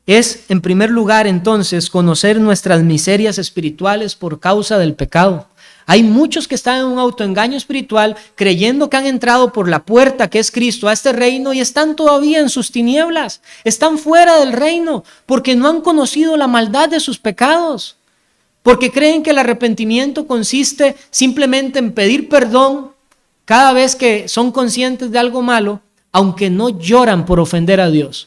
es, en primer lugar, entonces, conocer nuestras miserias espirituales por causa del pecado. Hay muchos que están en un autoengaño espiritual, creyendo que han entrado por la puerta que es Cristo a este reino y están todavía en sus tinieblas, están fuera del reino, porque no han conocido la maldad de sus pecados, porque creen que el arrepentimiento consiste simplemente en pedir perdón cada vez que son conscientes de algo malo, aunque no lloran por ofender a Dios.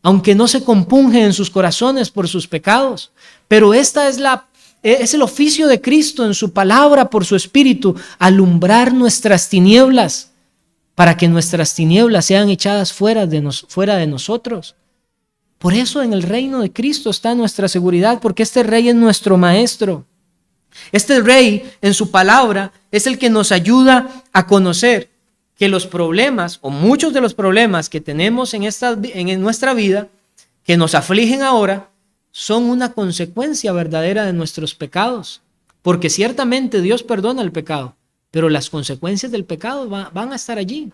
aunque no se compungen en sus corazones por sus pecados. Pero esta es el oficio de Cristo en su palabra, por su Espíritu, alumbrar nuestras tinieblas, para que nuestras tinieblas sean echadas fuera de nosotros. Por eso en el reino de Cristo está nuestra seguridad, porque este Rey es nuestro Maestro. Este Rey en su palabra es el que nos ayuda a conocer que los problemas, o muchos de los problemas que tenemos en nuestra vida, que nos afligen ahora, son una consecuencia verdadera de nuestros pecados. Porque ciertamente Dios perdona el pecado, pero las consecuencias del pecado van a estar allí.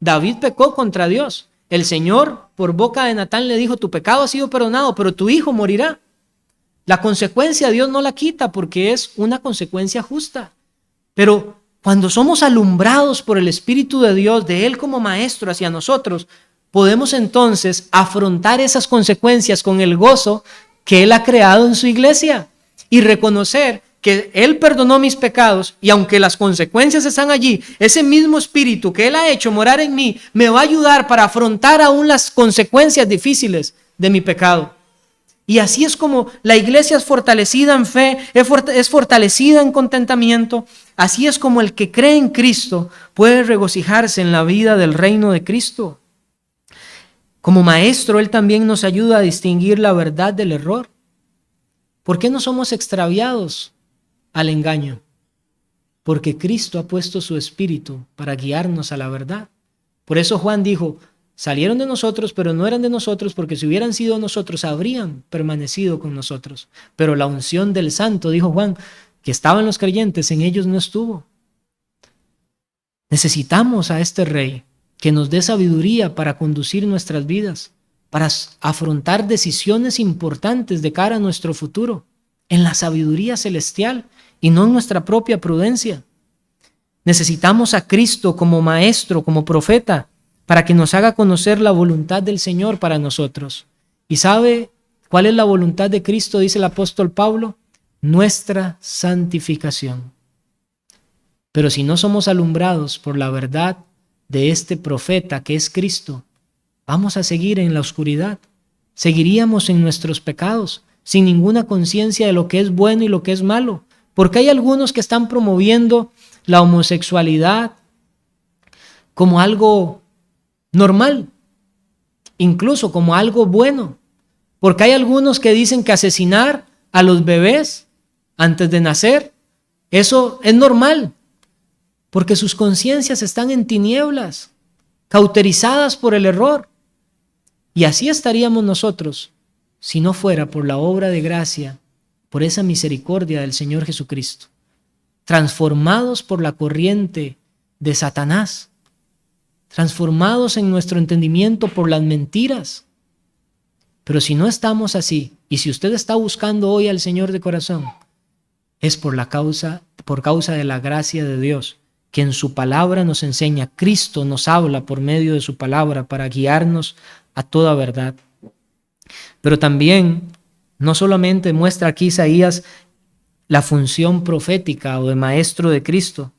David pecó contra Dios. El Señor, por boca de Natán, le dijo: tu pecado ha sido perdonado, pero tu hijo morirá. La consecuencia Dios no la quita, porque es una consecuencia justa. Pero cuando somos alumbrados por el Espíritu de Dios, de Él como Maestro hacia nosotros, podemos entonces afrontar esas consecuencias con el gozo que Él ha creado en su iglesia y reconocer que Él perdonó mis pecados, y aunque las consecuencias están allí, ese mismo Espíritu que Él ha hecho morar en mí me va a ayudar para afrontar aún las consecuencias difíciles de mi pecado. Y así es como la iglesia es fortalecida en fe, es fortalecida en contentamiento. Así es como el que cree en Cristo puede regocijarse en la vida del reino de Cristo. Como Maestro, Él también nos ayuda a distinguir la verdad del error. ¿Por qué no somos extraviados al engaño? Porque Cristo ha puesto su Espíritu para guiarnos a la verdad. Por eso Juan dijo: salieron de nosotros, pero no eran de nosotros, porque si hubieran sido nosotros, habrían permanecido con nosotros. Pero la unción del Santo, dijo Juan, que estaba en los creyentes, en ellos no estuvo. Necesitamos a este Rey que nos dé sabiduría para conducir nuestras vidas, para afrontar decisiones importantes de cara a nuestro futuro, en la sabiduría celestial y no en nuestra propia prudencia. Necesitamos a Cristo como Maestro, como Profeta, para que nos haga conocer la voluntad del Señor para nosotros. ¿Y sabe cuál es la voluntad de Cristo? Dice el apóstol Pablo: nuestra santificación. Pero si no somos alumbrados por la verdad de este profeta que es Cristo, vamos a seguir en la oscuridad. Seguiríamos en nuestros pecados, sin ninguna conciencia de lo que es bueno y lo que es malo. Porque hay algunos que están promoviendo la homosexualidad como algo normal, incluso como algo bueno. Porque hay algunos que dicen que asesinar a los bebés antes de nacer, eso es normal. Porque sus conciencias están en tinieblas, cauterizadas por el error. Y así estaríamos nosotros si no fuera por la obra de gracia, por esa misericordia del Señor Jesucristo, transformados por la corriente de Satanás, transformados en nuestro entendimiento por las mentiras. Pero si no estamos así, y si usted está buscando hoy al Señor de corazón, es por causa de la gracia de Dios, que en su palabra nos enseña. Cristo nos habla por medio de su palabra para guiarnos a toda verdad. Pero también, no solamente muestra aquí Isaías la función profética o de maestro de Cristo.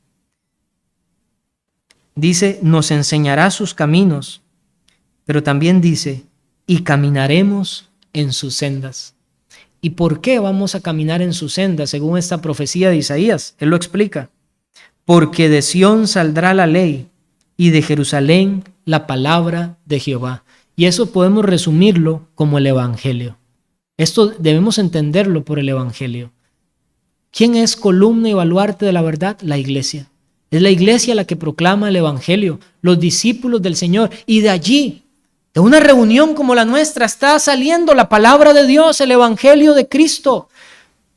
Dice: nos enseñará sus caminos, pero también dice: y caminaremos en sus sendas. ¿Y por qué vamos a caminar en sus sendas según esta profecía de Isaías? Él lo explica. Porque de Sión saldrá la ley y de Jerusalén la palabra de Jehová. Y eso podemos resumirlo como el Evangelio. Esto debemos entenderlo por el Evangelio. ¿Quién es columna y baluarte de la verdad? La iglesia. Es la iglesia la que proclama el Evangelio, los discípulos del Señor. Y de allí, de una reunión como la nuestra, está saliendo la palabra de Dios, el Evangelio de Cristo.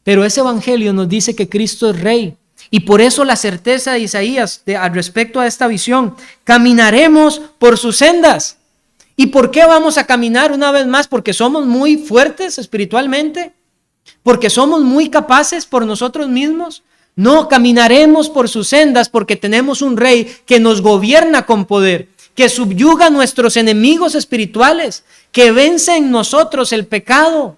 Pero ese Evangelio nos dice que Cristo es Rey. Y por eso la certeza de Isaías al respecto a esta visión: caminaremos por sus sendas. ¿Y por qué vamos a caminar una vez más? ¿Porque somos muy fuertes espiritualmente? ¿Porque somos muy capaces por nosotros mismos? No, caminaremos por sus sendas porque tenemos un Rey que nos gobierna con poder, que subyuga a nuestros enemigos espirituales, que vence en nosotros el pecado.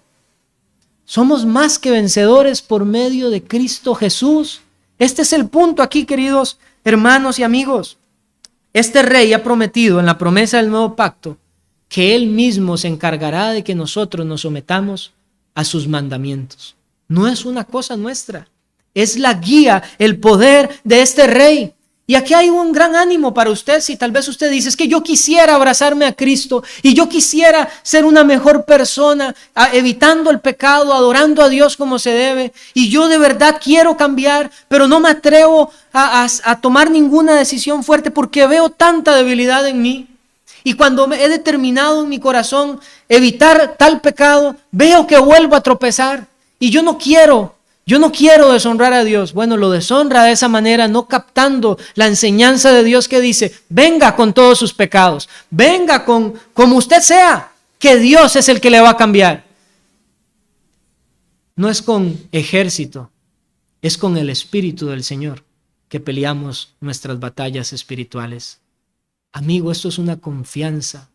Somos más que vencedores por medio de Cristo Jesús. Este es el punto aquí, queridos hermanos y amigos. Este Rey ha prometido en la promesa del nuevo pacto que Él mismo se encargará de que nosotros nos sometamos a sus mandamientos. No es una cosa nuestra, es la guía, el poder de este Rey. Y aquí hay un gran ánimo para usted. Si tal vez usted dice, es que yo quisiera abrazarme a Cristo y yo quisiera ser una mejor persona, evitando el pecado, adorando a Dios como se debe, y yo de verdad quiero cambiar, pero no me atrevo a tomar ninguna decisión fuerte porque veo tanta debilidad en mí. Y cuando he determinado en mi corazón evitar tal pecado, veo que vuelvo a tropezar y yo no quiero deshonrar a Dios. Bueno, lo deshonra de esa manera, no captando la enseñanza de Dios que dice, venga con todos sus pecados, venga como usted sea, que Dios es el que le va a cambiar. No es con ejército, es con el Espíritu del Señor que peleamos nuestras batallas espirituales. Amigo, esto es una confianza.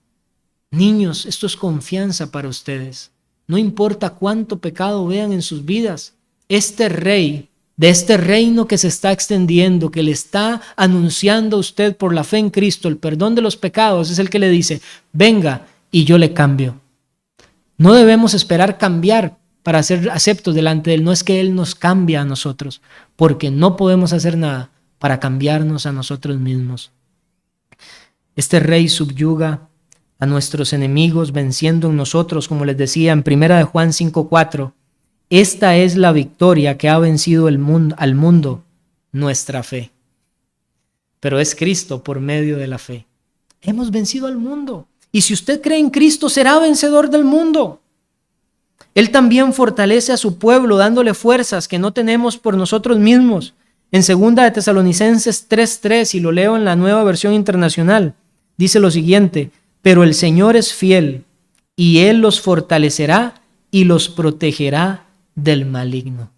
Niños, esto es confianza para ustedes. No importa cuánto pecado vean en sus vidas, este Rey, de este reino que se está extendiendo, que le está anunciando a usted por la fe en Cristo el perdón de los pecados, es el que le dice, venga y yo le cambio. No debemos esperar cambiar para ser aceptos delante de Él. No es que Él nos cambie a nosotros, porque no podemos hacer nada para cambiarnos a nosotros mismos. Este Rey subyuga a nuestros enemigos, venciendo en nosotros, como les decía en 1 Juan 5:4. Esta es la victoria que ha vencido al mundo, nuestra fe. Pero es Cristo por medio de la fe. Hemos vencido al mundo. Y si usted cree en Cristo, será vencedor del mundo. Él también fortalece a su pueblo, dándole fuerzas que no tenemos por nosotros mismos. En 2 de Tesalonicenses 3:3, y lo leo en la Nueva Versión Internacional, dice lo siguiente: pero el Señor es fiel, y Él los fortalecerá y los protegerá del maligno.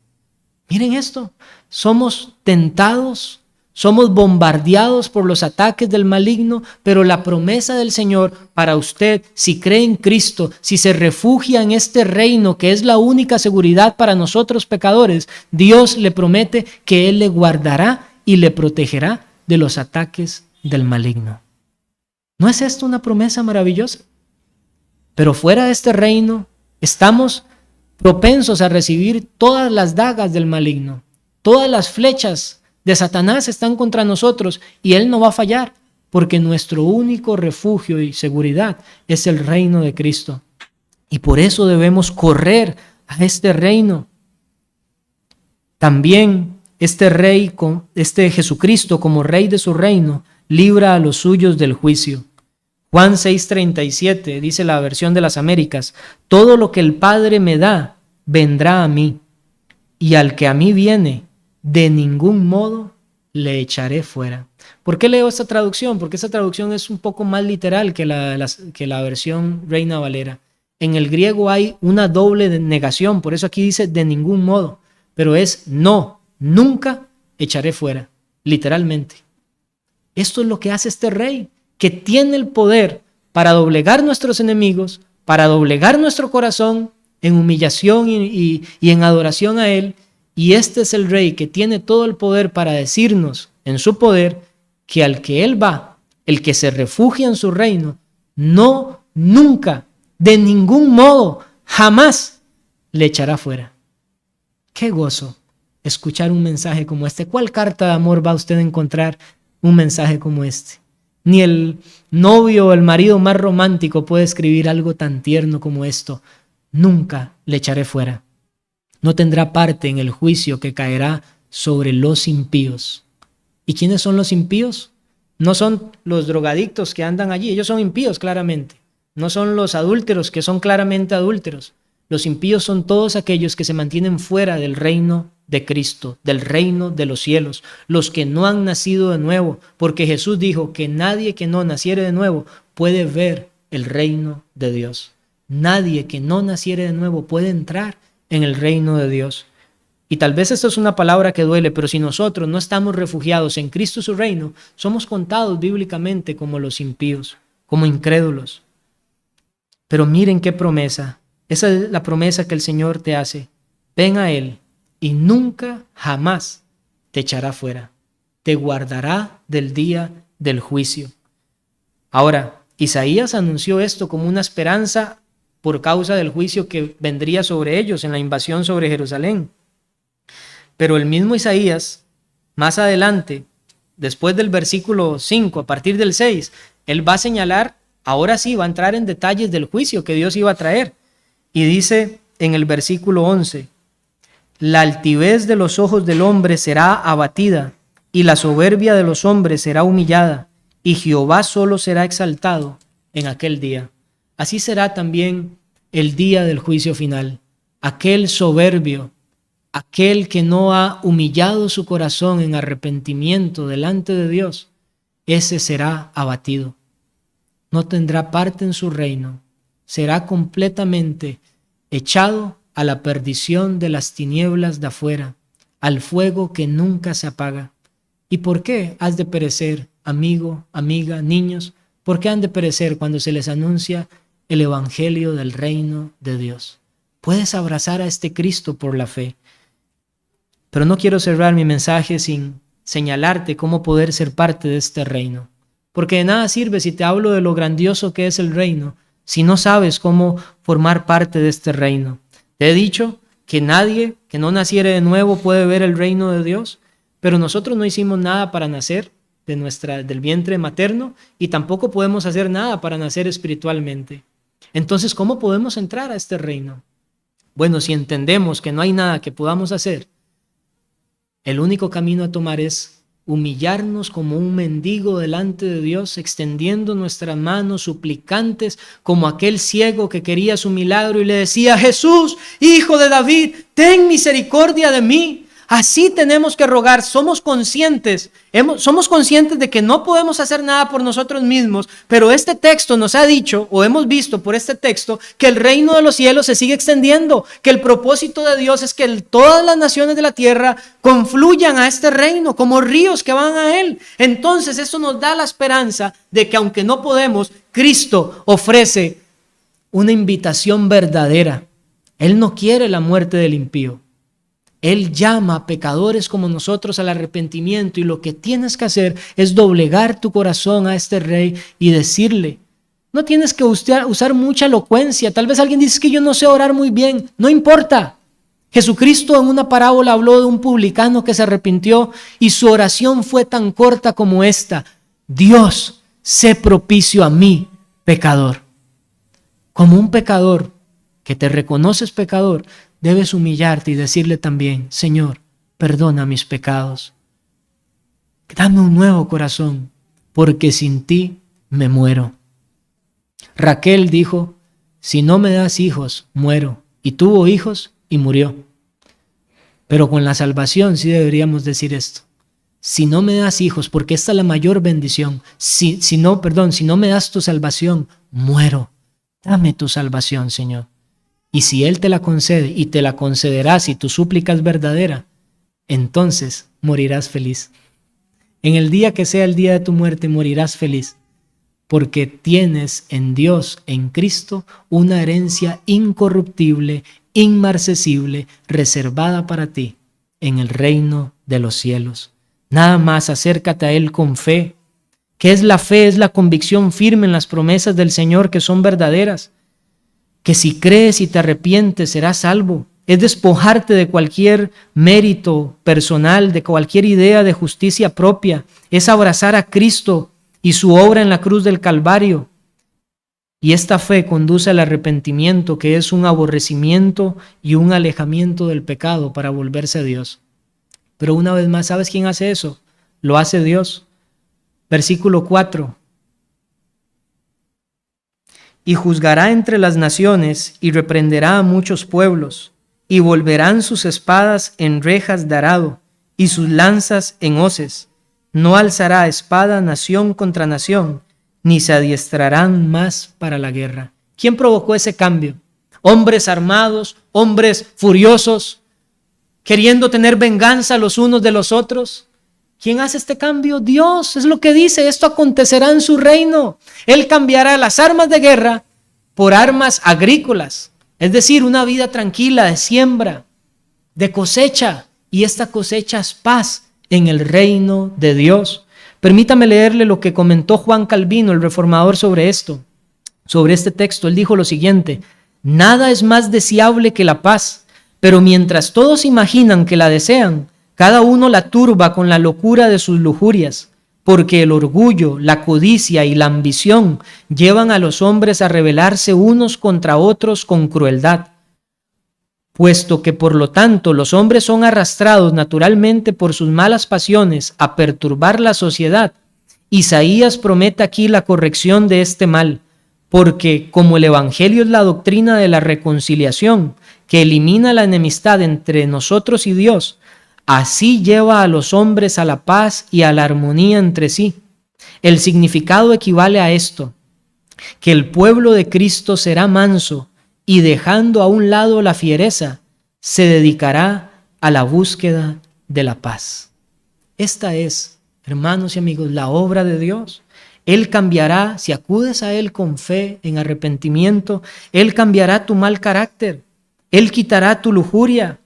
Miren esto, somos tentados, somos bombardeados por los ataques del maligno, pero la promesa del Señor para usted, si cree en Cristo, si se refugia en este reino que es la única seguridad para nosotros pecadores, Dios le promete que Él le guardará y le protegerá de los ataques del maligno. ¿No es esto una promesa maravillosa? Pero fuera de este reino estamos propensos a recibir todas las dagas del maligno. Todas las flechas de Satanás están contra nosotros y Él no va a fallar, porque nuestro único refugio y seguridad es el reino de Cristo. Y por eso debemos correr a este reino. También este Rey, este Jesucristo como Rey de su reino, libra a los suyos del juicio. Juan 6:37 dice la versión de las Américas: todo lo que el Padre me da vendrá a mí, y al que a mí viene, de ningún modo le echaré fuera. ¿Por qué leo esta traducción? Porque esta traducción es un poco más literal que la versión Reina Valera. En el griego hay una doble negación, por eso aquí dice de ningún modo, pero es no, nunca echaré fuera, literalmente. Esto es lo que hace este Rey, que tiene el poder para doblegar nuestros enemigos, para doblegar nuestro corazón en humillación y en adoración a Él. Y este es el Rey que tiene todo el poder para decirnos en su poder que al que Él va, el que se refugia en su reino, no, nunca, de ningún modo, jamás le echará fuera. ¡Qué gozo escuchar un mensaje como este! ¿Cuál carta de amor va a usted a encontrar un mensaje como este? Ni el novio o el marido más romántico puede escribir algo tan tierno como esto. Nunca le echaré fuera. No tendrá parte en el juicio que caerá sobre los impíos. ¿Y quiénes son los impíos? No son los drogadictos que andan allí, ellos son impíos claramente. No son los adúlteros que son claramente adúlteros. Los impíos son todos aquellos que se mantienen fuera del reino de Cristo, del reino de los cielos, los que no han nacido de nuevo, porque Jesús dijo que nadie que no naciere de nuevo puede ver el reino de Dios. Nadie que no naciere de nuevo puede entrar en el reino de Dios. Y tal vez esto es una palabra que duele, pero si nosotros no estamos refugiados en Cristo su reino, somos contados bíblicamente como los impíos, como incrédulos. Pero miren qué promesa. Esa es la promesa que el Señor te hace. Ven a Él y nunca, jamás te echará fuera. Te guardará del día del juicio. Ahora, Isaías anunció esto como una esperanza por causa del juicio que vendría sobre ellos en la invasión sobre Jerusalén. Pero el mismo Isaías, más adelante, después del versículo 5, a partir del 6, él va a señalar, ahora sí va a entrar en detalles del juicio que Dios iba a traer. Y dice en el versículo 11, la altivez de los ojos del hombre será abatida, y la soberbia de los hombres será humillada, y Jehová solo será exaltado en aquel día. Así será también el día del juicio final. Aquel soberbio, aquel que no ha humillado su corazón en arrepentimiento delante de Dios, ese será abatido. No tendrá parte en su reino, será completamente echado a la perdición de las tinieblas de afuera, al fuego que nunca se apaga. ¿Y por qué has de perecer, amigo, amiga, niños? ¿Por qué han de perecer cuando se les anuncia el evangelio del reino de Dios? Puedes abrazar a este Cristo por la fe. Pero no quiero cerrar mi mensaje sin señalarte cómo poder ser parte de este reino. Porque de nada sirve si te hablo de lo grandioso que es el reino, si no sabes cómo formar parte de este reino. Te he dicho que nadie que no naciere de nuevo puede ver el reino de Dios, pero nosotros no hicimos nada para nacer del vientre materno y tampoco podemos hacer nada para nacer espiritualmente. Entonces, ¿cómo podemos entrar a este reino? Bueno, si entendemos que no hay nada que podamos hacer, el único camino a tomar es humillarnos como un mendigo delante de Dios, extendiendo nuestras manos suplicantes como aquel ciego que quería su milagro y le decía: Jesús, hijo de David, ten misericordia de mí. Así tenemos que rogar. Somos conscientes de que no podemos hacer nada por nosotros mismos, pero este texto nos ha dicho, o hemos visto por este texto, que el reino de los cielos se sigue extendiendo, que el propósito de Dios es que todas las naciones de la tierra confluyan a este reino como ríos que van a él. Entonces eso nos da la esperanza de que aunque no podemos, Cristo ofrece una invitación verdadera. Él no quiere la muerte del impío. Él llama a pecadores como nosotros al arrepentimiento, y lo que tienes que hacer es doblegar tu corazón a este rey y decirle. No tienes que usar mucha elocuencia. Tal vez alguien dice que yo no sé orar muy bien. No importa. Jesucristo en una parábola habló de un publicano que se arrepintió y su oración fue tan corta como esta: Dios, sé propicio a mí, pecador. Como un pecador que te reconoces pecador, debes humillarte y decirle también: Señor, perdona mis pecados. Dame un nuevo corazón, porque sin ti me muero. Raquel dijo: si no me das hijos, muero. Y tuvo hijos y murió. Pero con la salvación sí deberíamos decir esto: si no me das hijos, porque esta es la mayor bendición, si no me das tu salvación, muero. Dame tu salvación, Señor. Y si Él te la concede, y te la concederá si tu súplica es verdadera, entonces morirás feliz. En el día que sea el día de tu muerte, morirás feliz, porque tienes en Dios, en Cristo, una herencia incorruptible, inmarcesible, reservada para ti en el reino de los cielos. Nada más acércate a Él con fe. ¿Qué es la fe? Es la convicción firme en las promesas del Señor que son verdaderas. Que si crees y te arrepientes serás salvo. Es despojarte de cualquier mérito personal, de cualquier idea de justicia propia. Es abrazar a Cristo y su obra en la cruz del Calvario. Y esta fe conduce al arrepentimiento, que es un aborrecimiento y un alejamiento del pecado para volverse a Dios. Pero una vez más, ¿sabes quién hace eso? Lo hace Dios. Versículo 4. Y juzgará entre las naciones y reprenderá a muchos pueblos, y volverán sus espadas en rejas de arado y sus lanzas en hoces. No alzará espada nación contra nación, ni se adiestrarán más para la guerra. ¿Quién provocó ese cambio? Hombres armados, hombres furiosos, queriendo tener venganza los unos de los otros. ¿Quién hace este cambio? Dios. Es lo que dice: esto acontecerá en su reino. Él cambiará las armas de guerra por armas agrícolas, es decir, una vida tranquila de siembra, de cosecha, y esta cosecha es paz en el reino de Dios. Permítame leerle lo que comentó Juan Calvino, el reformador, sobre esto, sobre este texto. Él dijo lo siguiente: nada es más deseable que la paz, pero mientras todos imaginan que la desean, cada uno la turba con la locura de sus lujurias, porque el orgullo, la codicia y la ambición llevan a los hombres a rebelarse unos contra otros con crueldad. Puesto que por lo tanto los hombres son arrastrados naturalmente por sus malas pasiones a perturbar la sociedad, Isaías promete aquí la corrección de este mal, porque como el Evangelio es la doctrina de la reconciliación, que elimina la enemistad entre nosotros y Dios, así lleva a los hombres a la paz y a la armonía entre sí. El significado equivale a esto: que el pueblo de Cristo será manso y, dejando a un lado la fiereza, se dedicará a la búsqueda de la paz. Esta es, hermanos y amigos, la obra de Dios. Él cambiará, si acudes a Él con fe, en arrepentimiento, Él cambiará tu mal carácter, Él quitará tu lujuria,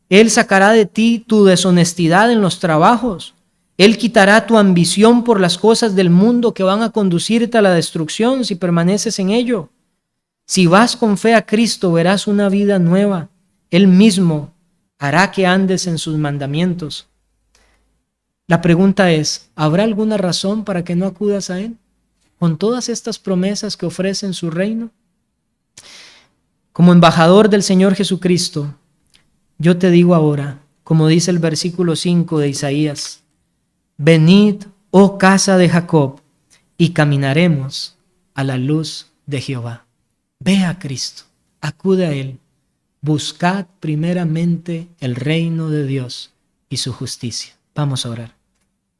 Él sacará de ti tu deshonestidad en los trabajos, Él quitará tu ambición por las cosas del mundo que van a conducirte a la destrucción si permaneces en ello. Si vas con fe a Cristo, verás una vida nueva. Él mismo hará que andes en sus mandamientos. La pregunta es, ¿habrá alguna razón para que no acudas a Él con todas estas promesas que ofrece en su reino? Como embajador del Señor Jesucristo, yo te digo ahora, como dice el versículo 5 de Isaías: venid, oh casa de Jacob, y caminaremos a la luz de Jehová. Ve a Cristo, acude a Él, buscad primeramente el reino de Dios y su justicia. Vamos a orar.